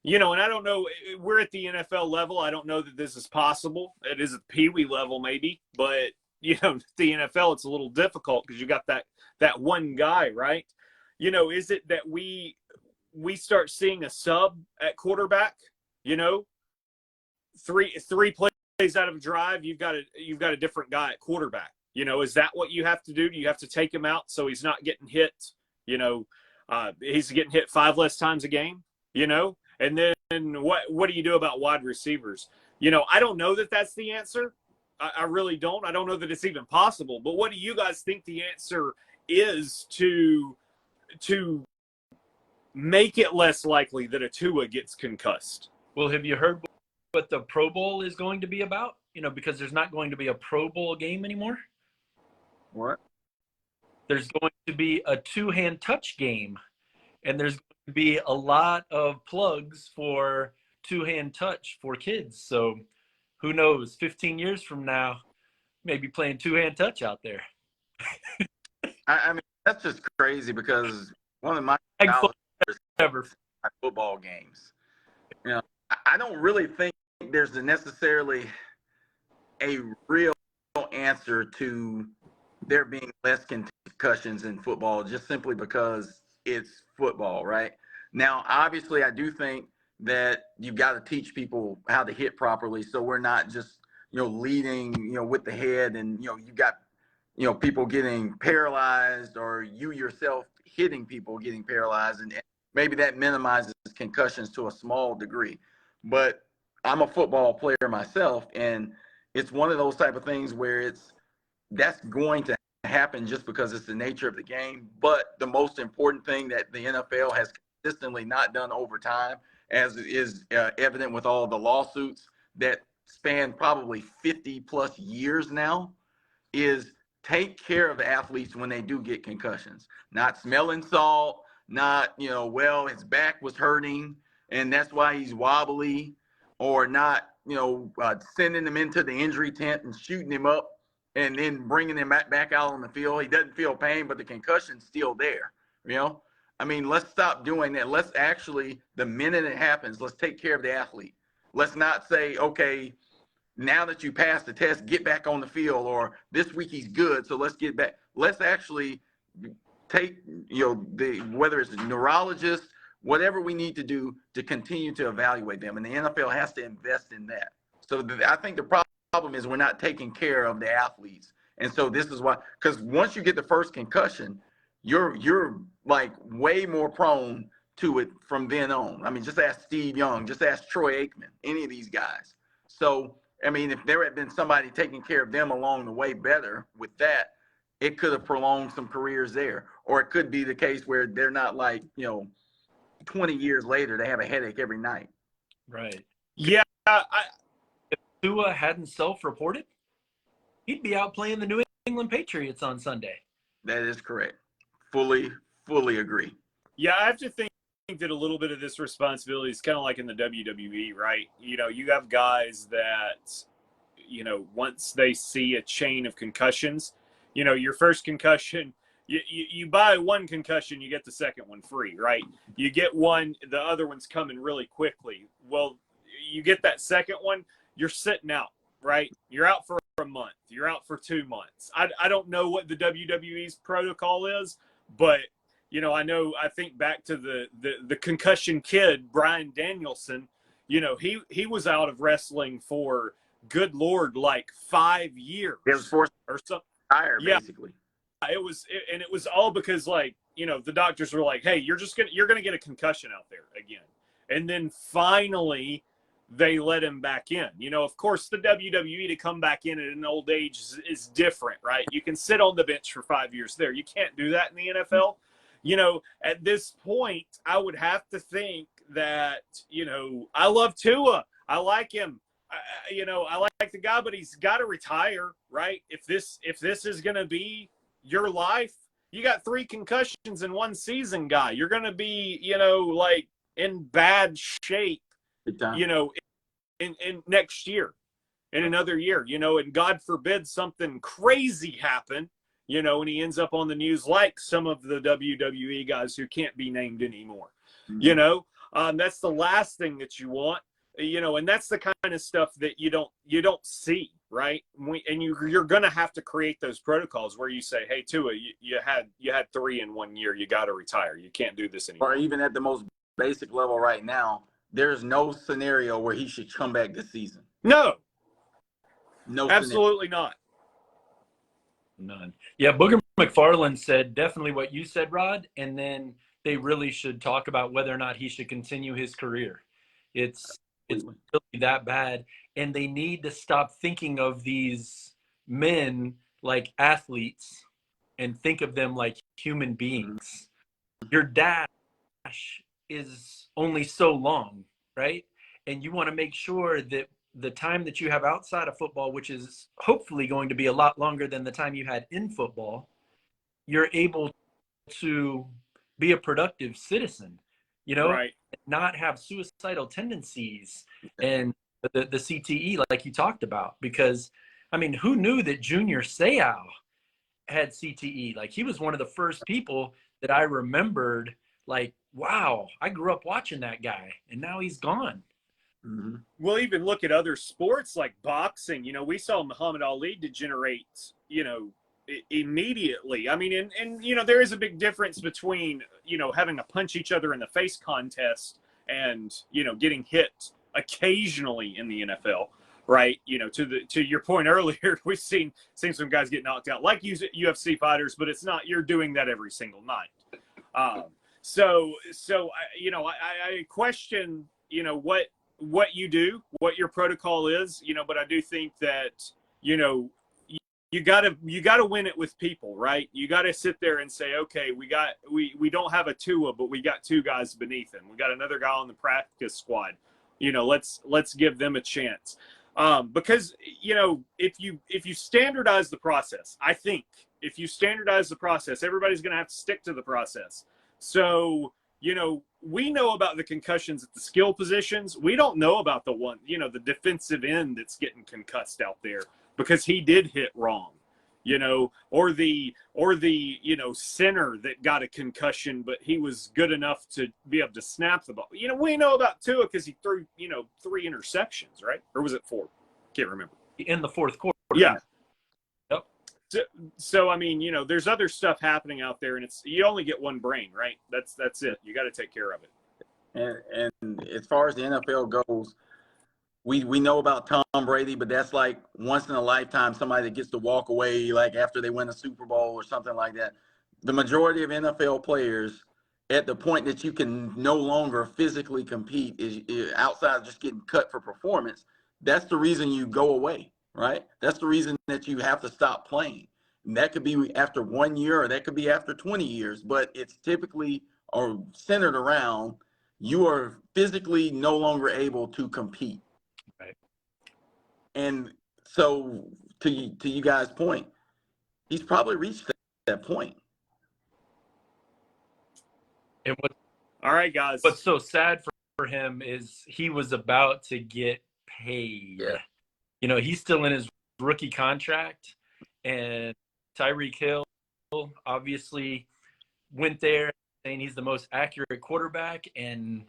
and I don't know, we're at the NFL level. I don't know that this is possible. It is at the Pee Wee level maybe, but the NFL, it's a little difficult because you got that one guy, right? Is it that we start seeing a sub at quarterback? Three plays out of a drive, you've got a different guy at quarterback. Is that what you have to do? Do you have to take him out so he's not getting hit? He's getting hit 5 less times a game. And then what do you do about wide receivers? I don't know that that's the answer. I really don't. I don't know that it's even possible. But what do you guys think the answer is to make it less likely that a Tua gets concussed? Well, have you heard what the Pro Bowl is going to be about? Because there's not going to be a Pro Bowl game anymore. What? There's going to be a 2-hand touch game, and there's going to be a lot of plugs for 2-hand touch for kids. So who knows, 15 years from now, maybe playing 2-hand touch out there. I mean, that's just crazy because one of my football games, I don't really think there's necessarily a real answer to there being less concussions in football just simply because it's football, right? Now, obviously, I do think that you've got to teach people how to hit properly so we're not just, leading, with the head and, you've got, people getting paralyzed or you yourself hitting people getting paralyzed, and maybe that minimizes concussions to a small degree. But I'm a football player myself, and it's one of those type of things where that's going to happen just because it's the nature of the game. But the most important thing that the NFL has consistently not done over time, as is evident with all the lawsuits that span probably 50 plus years now, is take care of athletes when they do get concussions. Not smelling salt, not, his back was hurting and that's why he's wobbly, or not, sending him into the injury tent and shooting him up and then bringing him back out on the field. He doesn't feel pain, but the concussion's still there, I mean, let's stop doing that. Let's actually, the minute it happens, let's take care of the athlete. Let's not say, okay, now that you passed the test, get back on the field, or this week he's good, so let's get back. Let's actually take, whether it's a neurologist, whatever we need to do to continue to evaluate them. And the NFL has to invest in that. So I think the problem is we're not taking care of the athletes. And so this is why, because once you get the first concussion, you're like way more prone to it from then on. I mean, just ask Steve Young, just ask Troy Aikman, any of these guys. So, I mean, if there had been somebody taking care of them along the way better with that, it could have prolonged some careers there. Or it could be the case where they're not like, 20 years later, they have a headache every night. Right. Yeah. If Tua hadn't self-reported, he'd be out playing the New England Patriots on Sunday. That is correct. Fully agree. Yeah, I have to think that a little bit of this responsibility is kind of like in the WWE, right? You have guys that, once they see a chain of concussions, your first concussion, you buy one concussion, you get the second one free, right? You get one, the other one's coming really quickly. Well, you get that second one, you're sitting out, right? You're out for a month. You're out for 2 months. I don't know what the WWE's protocol is, but I think back to the concussion kid, Brian Danielson, he was out of wrestling for, good Lord, like 5 years. It was forced or something. higher, Yeah. basically. And it was all because, like, the doctors were like, hey, you're going to get a concussion out there again. And then finally they let him back in. Of course, the WWE to come back in at an old age is different, right? You can sit on the bench for 5 years there. You can't do that in the NFL. At this point, I would have to think that, I love Tua. I like him. I like the guy, but he's got to retire, right? If this is going to be your life, you got 3 concussions in one season, guy. You're going to be, like in bad shape, in next year, in another year, and God forbid something crazy happen, and he ends up on the news like some of the WWE guys who can't be named anymore. That's the last thing that you want. And that's the kind of stuff that you don't see, right? And you're going to have to create those protocols where you say, hey, Tua, you had 3 in 1 year. You got to retire. You can't do this anymore. Or even at the most basic level right now, there's no scenario where he should come back this season. No, absolutely not. None. Yeah, Booger McFarland said definitely what you said, Rod, and then they really should talk about whether or not he should continue his career. It's really that bad, and they need to stop thinking of these men like athletes and think of them like human beings. Your dash is only so long, right? And you want to make sure that the time that you have outside of football, which is hopefully going to be a lot longer than the time you had in football, you're able to be a productive citizen, right. Not have suicidal tendencies and the CTE like you talked about. Because, I mean, who knew that Junior Seau had CTE? Like, he was one of the first people that I remembered, like, wow, I grew up watching that guy, and now he's gone. Mm-hmm. We'll even look at other sports like boxing. We saw Muhammad Ali degenerate, immediately. I mean, and there is a big difference between, having a punch each other in the face contest and, getting hit occasionally in the NFL, right? To your point earlier, we've seen some guys get knocked out like UFC fighters, but it's not, you're doing that every single night. So I question, what you do, what your protocol is, but I do think that, you gotta win it with people, right? You gotta sit there and say, okay, we don't have a Tua, but we got 2 guys beneath him. We got another guy on the practice squad. Let's give them a chance. Because if you standardize the process, I think if you standardize the process, everybody's gonna have to stick to the process. So we know about the concussions at the skill positions. We don't know about the defensive end that's getting concussed out there because he did hit wrong, or the center that got a concussion, but he was good enough to be able to snap the ball. We know about Tua because he threw, 3 interceptions, right? Or was it 4? Can't remember. In the fourth quarter. Yeah. Yep. So I mean, there's other stuff happening out there, and you only get one brain, right? That's it. You got to take care of it. And as far as the NFL goes, we know about Tom Brady, but that's like once in a lifetime, somebody that gets to walk away like after they win a Super Bowl or something like that. The majority of NFL players, at the point that you can no longer physically compete, is outside of just getting cut for performance. That's the reason you go away, right? That's the reason that you have to stop playing. And that could be after 1 year, or that could be after 20 years, but it's typically or centered around you are physically no longer able to compete. Right. And so to you guys' point, he's probably reached that point. And all right, guys. What's so sad for him is he was about to get paid. Yeah. He's still in his rookie contract, and Tyreek Hill obviously went there saying he's the most accurate quarterback, and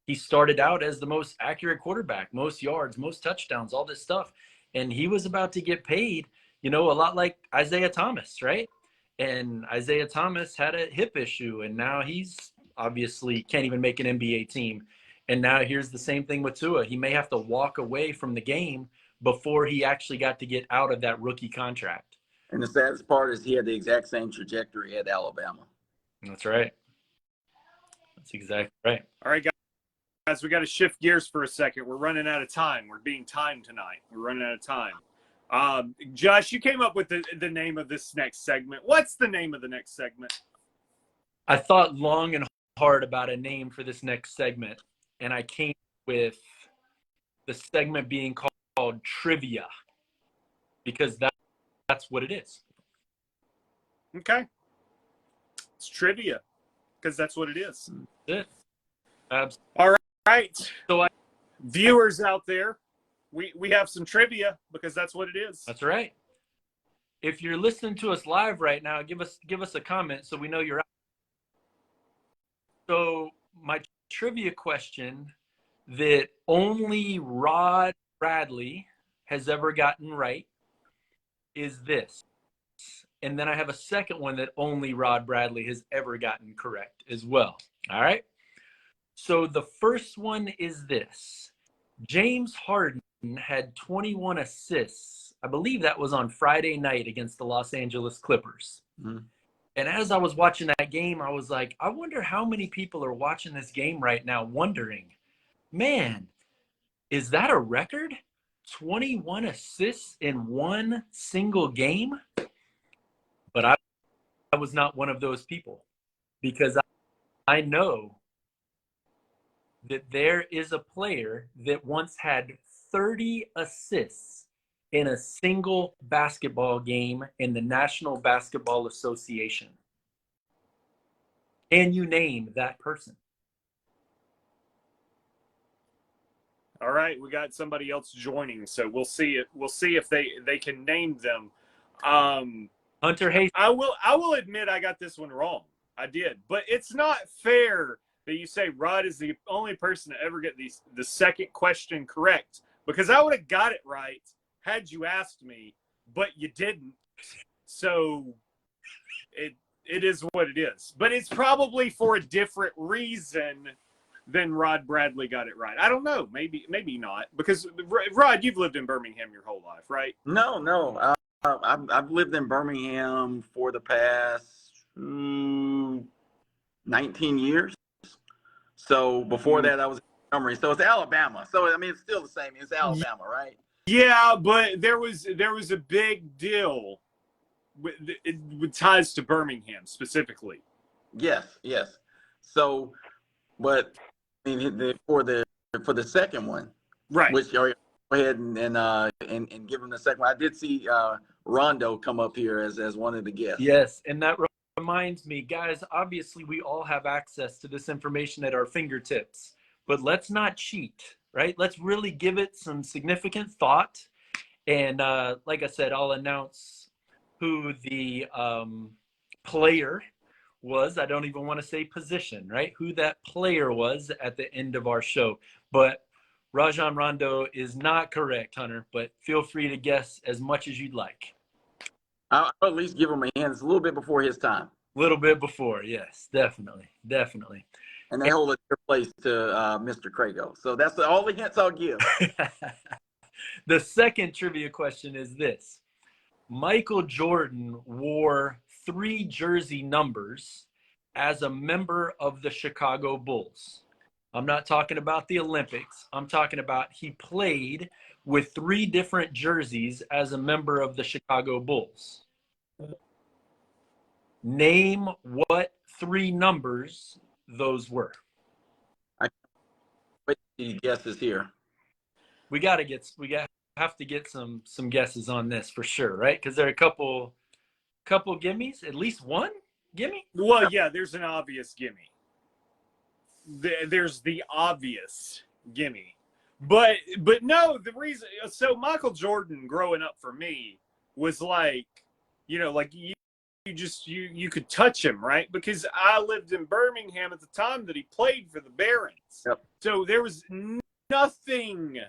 he started out as the most accurate quarterback, most yards, most touchdowns, all this stuff. And he was about to get paid, a lot like Isaiah Thomas, right? And Isaiah Thomas had a hip issue, and now he's obviously can't even make an NBA team. And now here's the same thing with Tua. He may have to walk away from the game before he actually got to get out of that rookie contract. And the saddest part is he had the exact same trajectory at Alabama. That's right. That's exactly right. All right, guys, we got to shift gears for a second. We're running out of time. We're being timed tonight. We're running out of time. Josh, you came up with the name of this next segment. What's the name of the next segment? I thought long and hard about a name for this next segment, and I came with the segment being called Trivia, because that's what it is. Okay. It's trivia, because that's what it is. That's it. Absolutely. All right. So viewers out there, we have some trivia, because that's what it is. That's right. If you're listening to us live right now, give us a comment so we know you're out. So my trivia question that only Rod Bradley has ever gotten right is this. And then I have a second one that only Rod Bradley has ever gotten correct as well. All right. So the first one is this. James Harden had 21 assists. I believe that was on Friday night against the Los Angeles Clippers. Mm-hmm. And as I was watching that game, I was like, I wonder how many people are watching this game right now wondering, man, is that a record? 21 assists in one single game? But I was not one of those people, because I know that there is a player that once had 30 assists in a single basketball game in the National Basketball Association. Can you name that person? All right, we got somebody else joining, so we'll see if they can name them. Hunter Hayes. I will admit I got this one wrong. I did, but it's not fair that you say Rod is the only person to ever get the second question correct, because I would have got it right had you asked me, but you didn't. So it is what it is. But it's probably for a different reason than Rod Bradley got it right. I don't know. Maybe not. Because, Rod, you've lived in Birmingham your whole life, right? No. I've lived in Birmingham for the past 19 years. So before that, I was in Montgomery. So it's Alabama. So, I mean, it's still the same. It's Alabama, right? Yeah, but there was a big deal with ties to Birmingham specifically. Yes. So, but I mean, for the second one, right? Which go ahead and give him the second one. I did see Rondo come up here as one of the guests. Yes, and that reminds me, guys. Obviously, we all have access to this information at our fingertips, but let's not cheat. Right? Let's really give it some significant thought. And like I said, I'll announce who the player was. I don't even want to say position, right? Who that player was at the end of our show. But Rajon Rondo is not correct, Hunter, but feel free to guess as much as you'd like. I'll at least give him a hint. It's a little bit before his time. A little bit before, yes, definitely. And they hold a dear place to Mr. Crago. So that's all the hints I'll give. The second trivia question is this. Michael Jordan wore 3 jersey numbers as a member of the Chicago Bulls. I'm not talking about the Olympics. I'm talking about he played with 3 different jerseys as a member of the Chicago Bulls. Name what 3 numbers those were. Wait, guesses here. We have to get some guesses on this for sure, right? Because there are a couple gimmies, at least one gimme. Well, yeah, there's an obvious gimme. There's the obvious gimme, but no, the reason. So Michael Jordan growing up for me was like, like you could touch him, right? Because I lived in Birmingham at the time that he played for the Barons. Yep. So there was nothing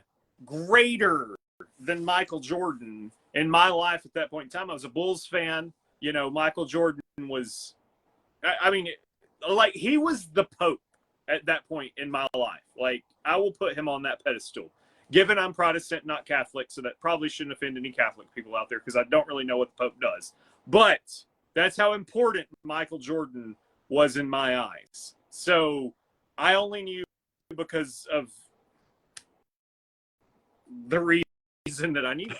greater than Michael Jordan in my life at that point in time. I was a Bulls fan. Michael Jordan was, I mean, like he was the Pope. at that point in my life. Like, I will put him on that pedestal. Given I'm Protestant, not Catholic, so that probably shouldn't offend any Catholic people out there because I don't really know what the Pope does. But that's how important Michael Jordan was in my eyes. So I only knew because of the reason that I knew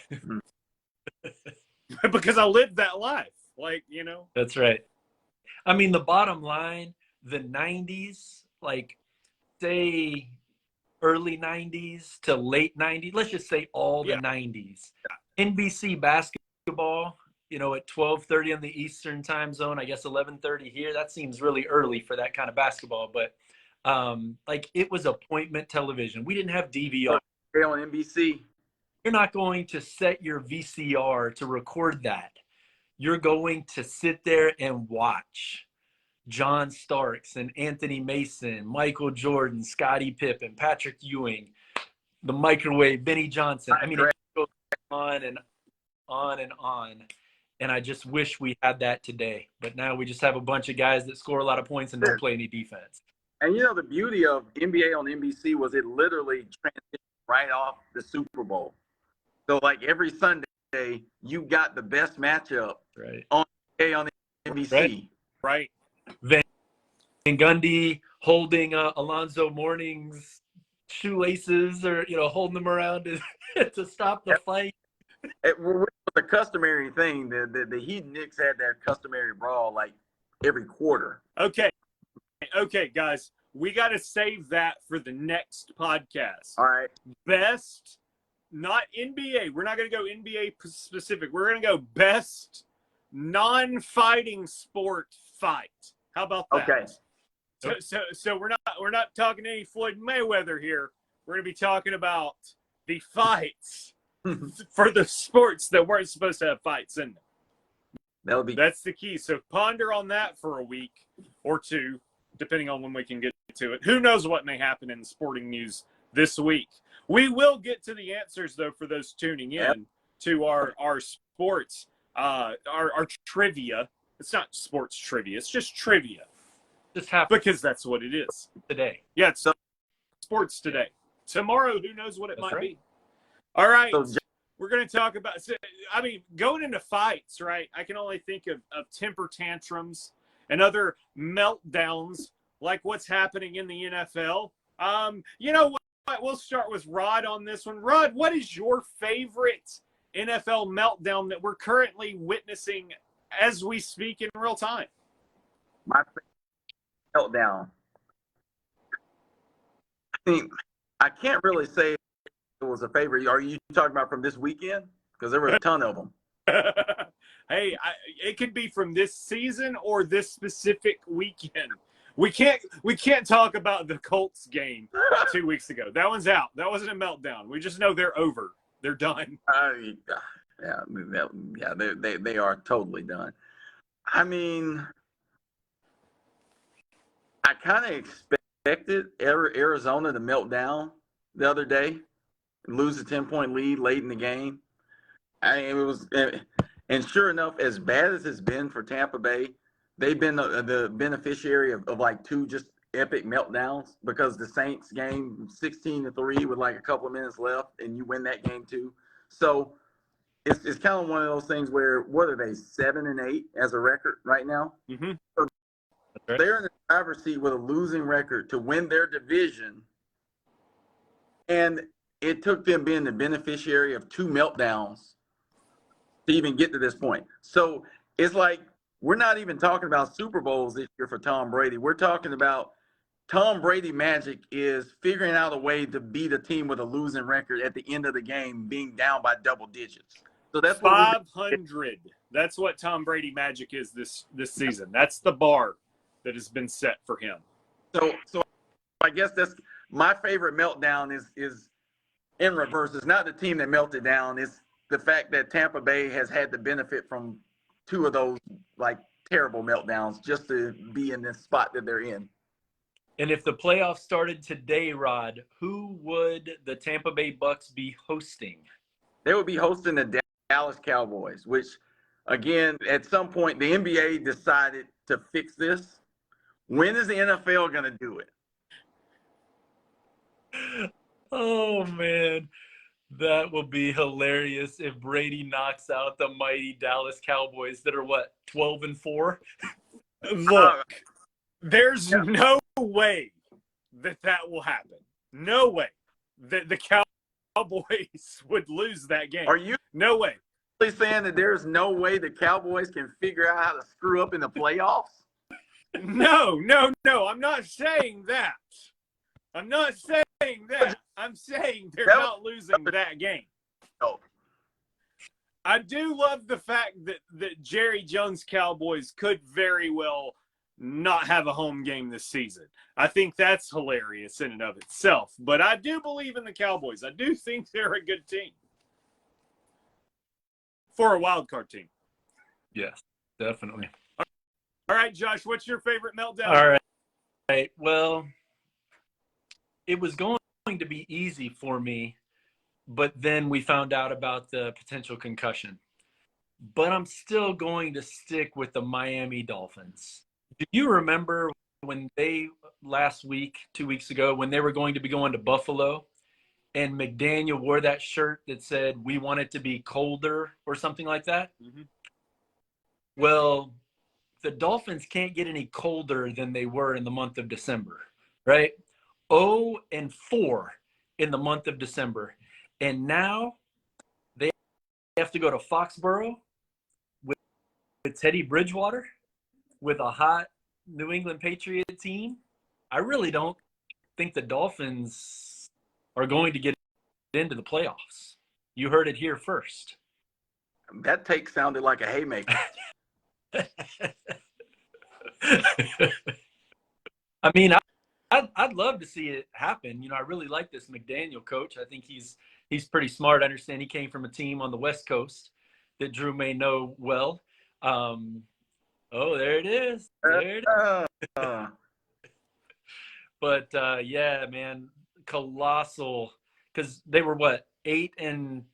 it. Because I lived that life. Like, you know. That's right. I mean, the bottom line, the 90s, like, say early 90s to late 90s, let's just say all the 90s. NBC basketball, you know, at 12:30 on the Eastern time zone, I guess 11:30 here. That seems really early for that kind of basketball, but like, it was appointment television. We didn't have DVR on NBC. You're not going to set your VCR to record that. You're going to sit there and watch John Starks and Anthony Mason, Michael Jordan, Scottie Pippen, Patrick Ewing, the microwave, Benny Johnson. I mean, it goes on and on and on. And I just wish we had that today. But now we just have a bunch of guys that score a lot of points and don't play any defense. And, you know, the beauty of NBA on NBC was it literally transitioned right off the Super Bowl. So, like, every Sunday, you got the best matchup on NBC. Right. Van Gundy holding Alonzo Mourning's shoelaces, or, you know, holding them around to stop the fight. It was a customary thing. The Heat and Knicks had their customary brawl like every quarter. Okay, guys, we got to save that for the next podcast. All right. Best, not NBA. We're not going to go NBA specific. We're going to go best non-fighting sport fight. How about that? Okay. So we're not talking any Floyd Mayweather here. We're going to be talking about the fights for the sports that weren't supposed to have fights in them. That's the key. So ponder on that for a week or two, depending on when we can get to it. Who knows what may happen in sporting news this week. We will get to the answers, though, for those tuning in to our sports, our trivia. It's not sports trivia. It's just trivia. Just happened because that's what it is today. Yeah, it's sports today. Tomorrow, who knows what it might be. All right. So, we're going to talk about, I mean, going into fights, right? I can only think of temper tantrums and other meltdowns like what's happening in the NFL. You know what? We'll start with Rod on this one. Rod, what is your favorite NFL meltdown that we're currently witnessing as we speak in real time? My favorite meltdown. I mean, I can't really say it was a favorite. Are you talking about from this weekend? Because there were a ton of them. Hey, it could be from this season or this specific weekend. We can't talk about the Colts game 2 weeks ago. That one's out. That wasn't a meltdown. We just know they're over. They're done. They are totally done. I mean, I kind of expected Arizona to melt down the other day and lose a 10-point lead late in the game. And sure enough, as bad as it's been for Tampa Bay, they've been the beneficiary of like two just epic meltdowns, because the Saints game 16-3 with like a couple of minutes left, and you win that game too. So it's kind of one of those things where, what are they, 7-8 as a record right now? Mm-hmm. So they're in the driver's seat with a losing record to win their division, and it took them being the beneficiary of two meltdowns to even get to this point. So it's like, we're not even talking about Super Bowls this year for Tom Brady. We're talking about Tom Brady magic is figuring out a way to beat a team with a losing record at the end of the game, being down by double digits. So that's 500. That's what Tom Brady magic is this season. That's the bar that has been set for him. So I guess that's my favorite meltdown is in reverse. It's not the team that melted down. It's the fact that Tampa Bay has had the benefit from two of those like terrible meltdowns just to be in this spot that they're in. And if the playoffs started today, Rod, who would the Tampa Bay Bucks be hosting? They would be hosting the Dallas Cowboys, which, again, at some point, the NBA decided to fix this. When is the NFL going to do it? Oh man, that will be hilarious if Brady knocks out the mighty Dallas Cowboys that are what, 12-4? Look, there's no way that will happen. No way that the Cowboys would lose that game. Are you No way. really saying that there's no way the Cowboys can figure out how to screw up in the playoffs? No. I'm not saying that. I'm not saying that. I'm saying they're not losing that game. No. I do love the fact that Jerry Jones Cowboys could very well not have a home game this season. I think that's hilarious in and of itself. But I do believe in the Cowboys. I do think they're a good team. For a wild card team. Yes, definitely. All right, Josh, what's your favorite meltdown? All right. Well, it was going to be easy for me, but then we found out about the potential concussion. But I'm still going to stick with the Miami Dolphins. Do you remember when they last week, 2 weeks ago, when they were going to be going to Buffalo and McDaniel wore that shirt that said, "We want it to be colder" or something like that? Mm-hmm. Well, the Dolphins can't get any colder than they were in the month of December, right? 0-4 in the month of December. And now they have to go to Foxborough with Teddy Bridgewater, with a hot New England Patriot team. I really don't think the Dolphins are going to get into the playoffs. You heard it here first. That take sounded like a haymaker. I mean, I'd love to see it happen. You know, I really like this McDaniel coach. I think he's pretty smart. I understand he came from a team on the West Coast that Drew may know well. Oh, there it is. There it is. But yeah, man, colossal. Because they were what, 8-2?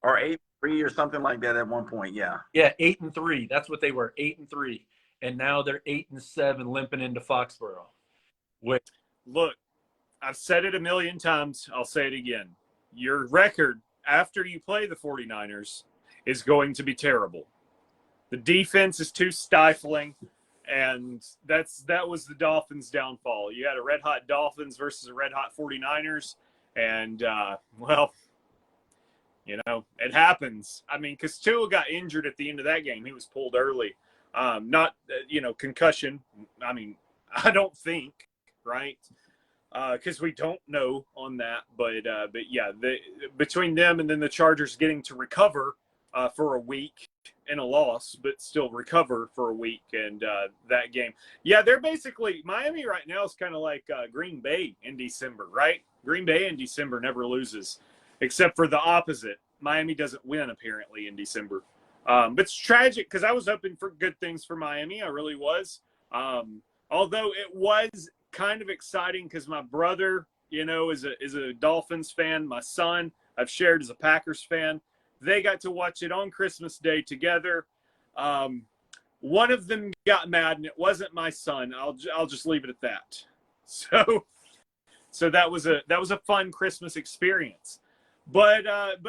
Or 8-3 or something like that at one point. Yeah. Yeah, 8-3. That's what they were, 8-3. And now they're 8-7, limping into Foxborough. Look, I've said it a million times. I'll say it again. Your record after you play the 49ers is going to be terrible. The defense is too stifling, and that was the Dolphins' downfall. You had a red-hot Dolphins versus a red-hot 49ers, and, well, you know, it happens. I mean, because Tua got injured at the end of that game. He was pulled early. Not, concussion. I mean, I don't think, right? Because we don't know on that. But yeah, between them and then the Chargers getting to recover for a week in a loss, but still recover for a week, and that game. Yeah, they're basically – Miami right now is kind of like Green Bay in December, right? Green Bay in December never loses, except for the opposite. Miami doesn't win, apparently, in December. But it's tragic because I was hoping for good things for Miami. I really was. Although it was kind of exciting because my brother, is a Dolphins fan. My son, I've shared, as a Packers fan. They got to watch it on Christmas Day together. One of them got mad, and it wasn't my son. I'll just leave it at that. So that was a fun Christmas experience. But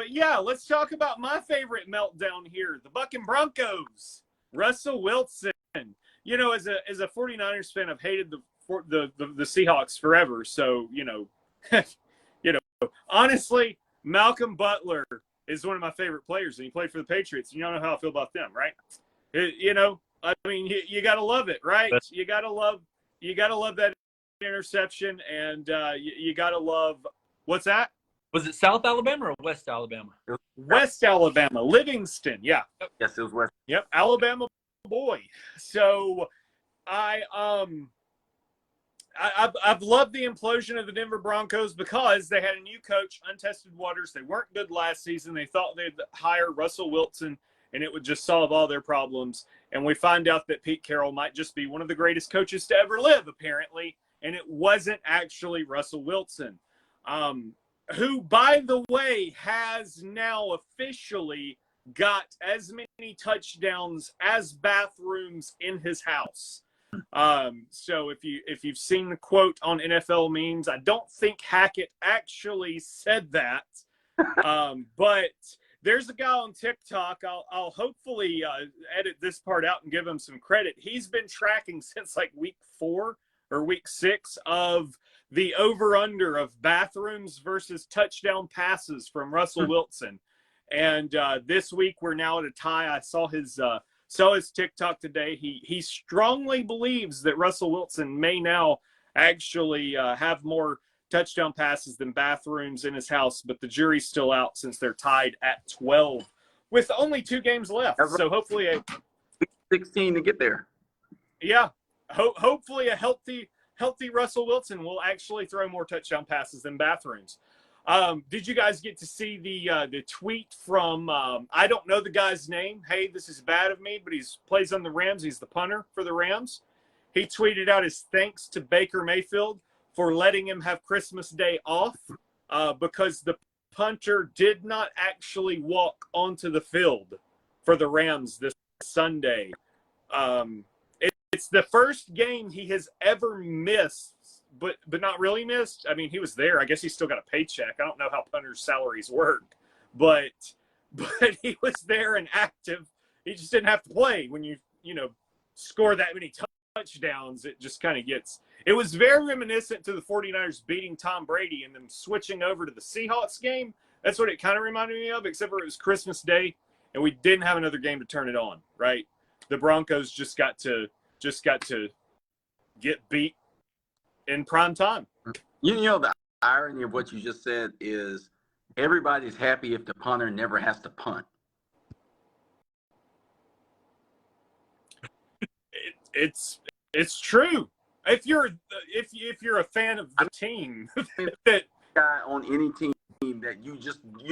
yeah, let's talk about my favorite meltdown here, the Bucking Broncos. Russell Wilson. As a 49ers fan, I've hated the Seahawks forever. So, honestly, Malcolm Butler is one of my favorite players, and he played for the Patriots. And you all know how I feel about them, right? I mean, you got to love it, right? You got to love that interception, and you got to love – what's that? Was it South Alabama or West Alabama? West Alabama, Livingston, yeah. Yes, it was West. Yep, Alabama boy. So I've loved the implosion of the Denver Broncos because they had a new coach, untested waters. They weren't good last season. They thought they'd hire Russell Wilson and it would just solve all their problems. And we find out that Pete Carroll might just be one of the greatest coaches to ever live, apparently. And it wasn't actually Russell Wilson, who, by the way, has now officially got as many touchdowns as bathrooms in his house. So if you've seen the quote on NFL memes, I don't think Hackett actually said that. But there's a guy on TikTok. I'll hopefully edit this part out and give him some credit. He's been tracking since like week 4 or week 6 of the over-under of bathrooms versus touchdown passes from Russell Wilson. And this week we're now at a tie. I saw his TikTok today. He strongly believes that Russell Wilson may now actually have more touchdown passes than bathrooms in his house, but the jury's still out since they're tied at 12 with only 2 games left. So hopefully 16 to get there. Yeah, hopefully a healthy Russell Wilson will actually throw more touchdown passes than bathrooms. Did you guys get to see the tweet from I don't know the guy's name. Hey, this is bad of me, but he plays on the Rams. He's the punter for the Rams. He tweeted out his thanks to Baker Mayfield for letting him have Christmas Day off because the punter did not actually walk onto the field for the Rams this Sunday. It's the first game he has ever missed, but not really missed. I mean, he was there. I guess he still got a paycheck. I don't know how punters' salaries work, but he was there and active. He just didn't have to play. When you score that many touchdowns, it just kind of gets – it was very reminiscent to the 49ers beating Tom Brady and then switching over to the Seahawks game. That's what it kind of reminded me of, except for it was Christmas Day, and we didn't have another game to turn it on, right? The Broncos just got to get beat in prime time. The irony of what you just said is everybody's happy if the punter never has to punt. It's true. If you're a fan of the team, that guy on any team that you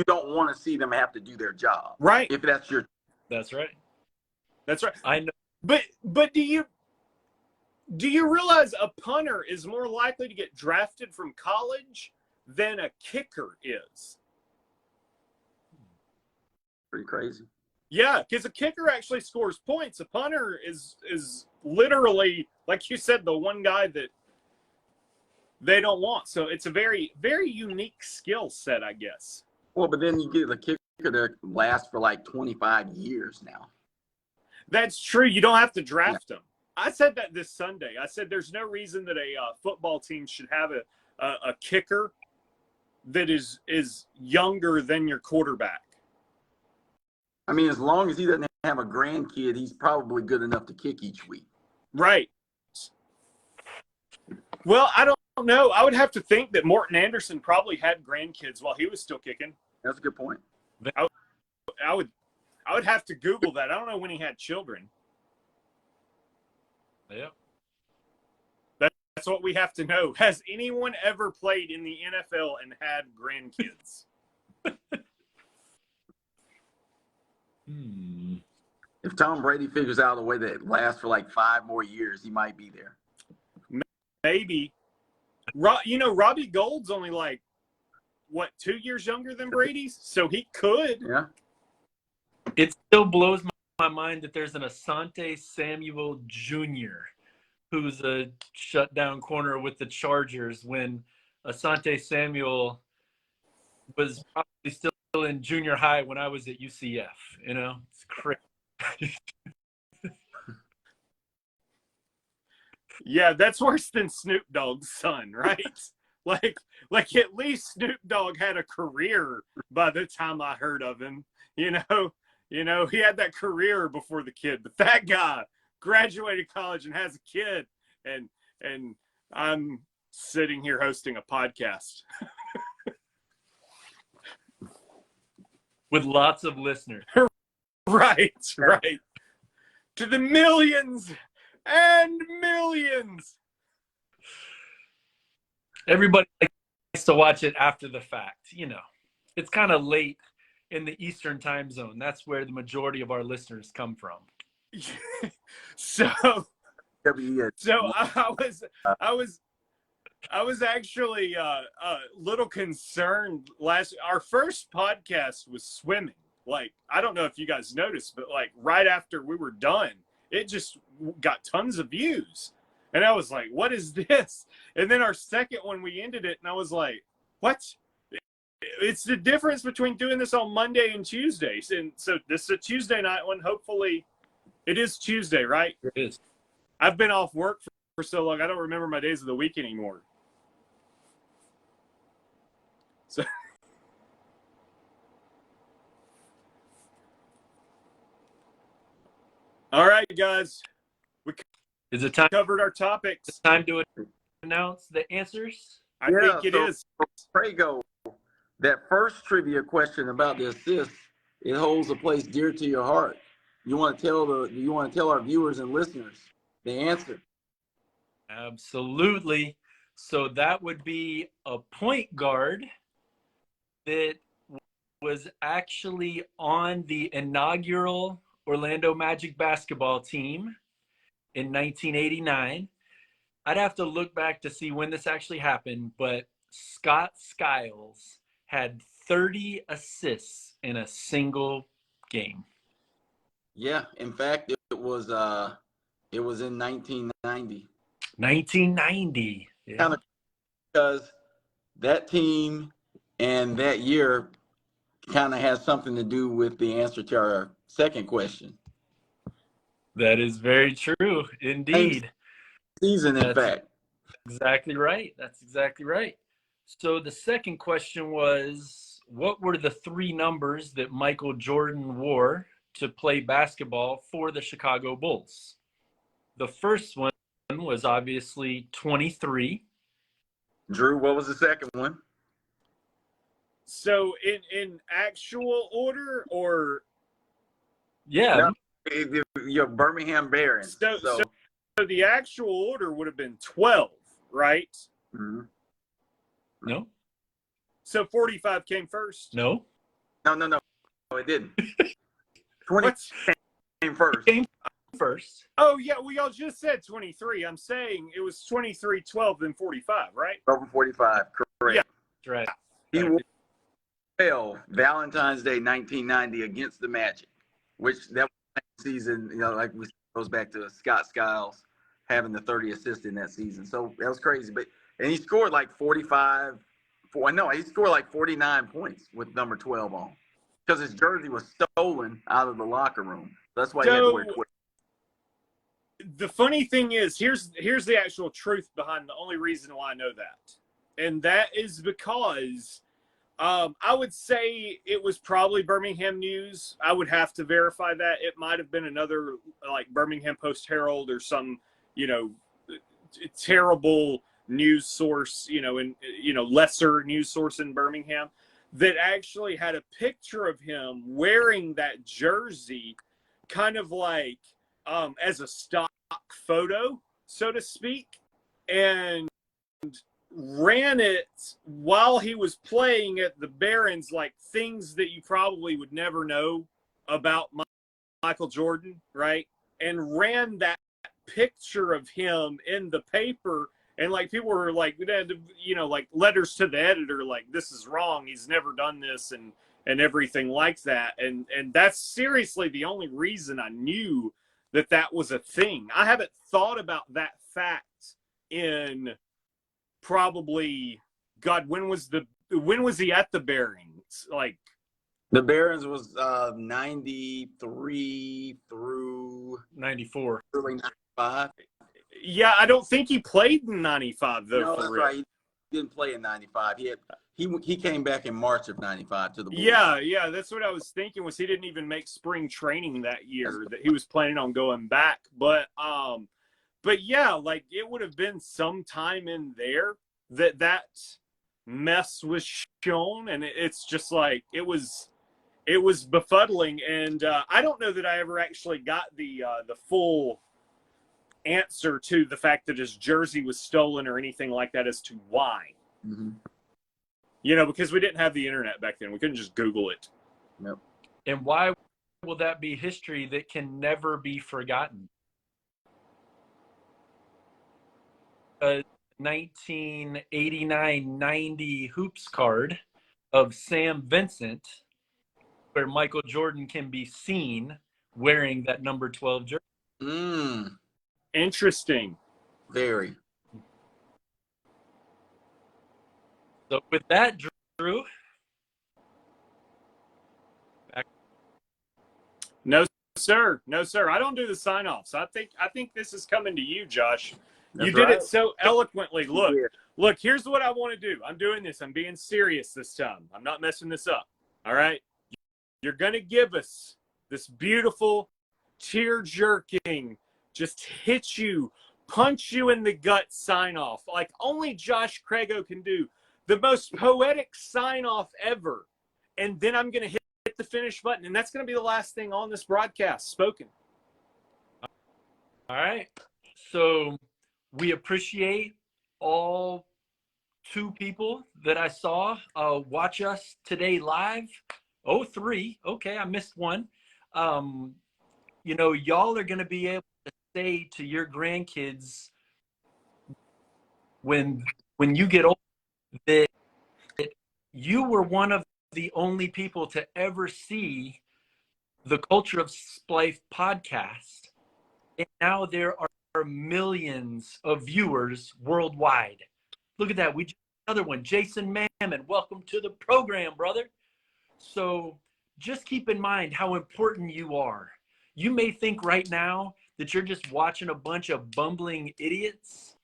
don't want to see them have to do their job, right? If that's your, that's right. I know. But do you realize a punter is more likely to get drafted from college than a kicker is? Pretty crazy. Yeah, because a kicker actually scores points. A punter is literally, like you said, the one guy that they don't want. So it's a very, very unique skill set, I guess. Well, but then you get a kicker that lasts for like 25 years now. That's true. You don't have to draft them. I said that this Sunday. I said there's no reason that a football team should have a kicker that is younger than your quarterback. I mean, as long as he doesn't have a grandkid, he's probably good enough to kick each week. Right. Well, I don't know. I would have to think that Morton Anderson probably had grandkids while he was still kicking. That's a good point. I would have to Google that. I don't know when he had children. Yeah. That's what we have to know. Has anyone ever played in the NFL and had grandkids? If Tom Brady figures out a way that lasts for like 5 more years, he might be there. Maybe. Robbie Gould's only 2 years younger than Brady? So he could. Yeah. It still blows my mind that there's an Asante Samuel Jr. who's a shutdown corner with the Chargers when Asante Samuel was probably still in junior high when I was at UCF. It's crazy. Yeah, that's worse than Snoop Dogg's son, right? like at least Snoop Dogg had a career by the time I heard of him. He had that career before the kid, but that guy graduated college and has a kid, and I'm sitting here hosting a podcast with lots of listeners. Right. To the millions and millions. Everybody likes to watch it after the fact. It's kind of late in the Eastern time zone. That's where the majority of our listeners come from. So I was actually a little concerned our first podcast was swimming. I don't know if you guys noticed, but right after we were done, it just got tons of views. And I was like, what is this? And then our second one, we ended it, and I was like, what? It's the difference between doing this on Monday and Tuesdays. And so this is a Tuesday night one. Hopefully it is Tuesday, right? It is. I've been off work for so long, I don't remember my days of the week anymore. So all right, guys. Is it time? Covered our topics. It's time to announce the answers. I think it is. Prego, that first trivia question about the assist, it holds a place dear to your heart. You want to tell our viewers and listeners the answer? Absolutely. So that would be a point guard that was actually on the inaugural Orlando Magic basketball team in 1989. I'd have to look back to see when this actually happened, but Scott Skiles had 30 assists in a single game. Yeah, in fact, it was in 1990. 1990. Yeah. Kind of because that team and that year kind of has something to do with the answer to our second question. That is very true, indeed. Season, in fact. Exactly right. That's exactly right. So the second question was, what were the three numbers that Michael Jordan wore to play basketball for the Chicago Bulls? The first one was obviously 23. Drew, what was the second one? So in actual order, or Yeah. No, your Birmingham Barons. So the actual order would have been 12, right? Mm-hmm. No. So 45 came first. No, it didn't. 20 What? came first. Came first. Oh yeah, we all just said 23. I'm saying it was 23, 12, then 45, right? 12 and 45, correct. Yeah. That's right. He won 12 Valentine's Day 1990 against the Magic, which that season, like we goes back to Scott Skiles having the 30 assists in that season. So that was crazy. And he scored like he scored like 49 points with number 12 on because his jersey was stolen out of the locker room. That's why he had to wear 12. The funny thing is, here's the actual truth behind the only reason why I know that. And that is because I would say it was probably Birmingham News. I would have to verify that. It might have been another like Birmingham Post Herald or some, terrible news source, lesser news source in Birmingham that actually had a picture of him wearing that jersey kind of like as a stock photo, so to speak, and ran it while he was playing at the Barons, like things that you probably would never know about Michael Jordan, right? And ran that picture of him in the paper, and like people were like, like letters to the editor, like this is wrong, he's never done this, and everything like that. And that's seriously the only reason I knew that was a thing. I haven't thought about that fact in probably, God, when was he at the Barons? Like the Barons was 93 through 94, early 95. Yeah, I don't think he played in 95 though. No, that's right. He didn't play in 95. He came back in March of 95 to the Bulls. Yeah, that's what I was thinking, was he didn't even make spring training that year, that he was planning on going back. But yeah, like it would have been some time in there that mess was shown, and it's just like it was befuddling. And I don't know that I ever actually got the full answer to the fact that his jersey was stolen or anything like that as to why. Mm-hmm. Because we didn't have the internet back then. We couldn't just Google it. Nope. And why will that be history that can never be forgotten? 1989-90 hoops card of Sam Vincent, where Michael Jordan can be seen wearing that number 12 jersey. Interesting. Very. So with that, Drew. No, sir. No, sir. I don't do the sign-offs. I think this is coming to you, Josh. You That's did right. it so eloquently. Look, Yeah. look, here's what I want to do. I'm doing this. I'm being serious this time. I'm not messing this up. All right? You're going to give us this beautiful, tear-jerking, just hit you, punch you in the gut sign-off like only Josh Craigo can do. The most poetic sign-off ever. And then I'm going to hit the finish button. And that's going to be the last thing on this broadcast spoken. All right. So we appreciate all 2 people that I saw watch us today live. Oh, 3. Okay, I missed one. You know, y'all are going to be able to say to your grandkids when you get old that you were one of the only people to ever see the Culture of Splife podcast. And now there are millions of viewers worldwide. Look at that. We just another one. Jason Mammon, welcome to the program, brother. So just keep in mind how important you are. You may think right now that you're just watching a bunch of bumbling idiots,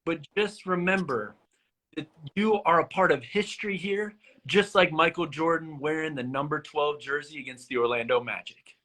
but just remember that you are a part of history here, just like Michael Jordan wearing the number 12 jersey against the Orlando Magic.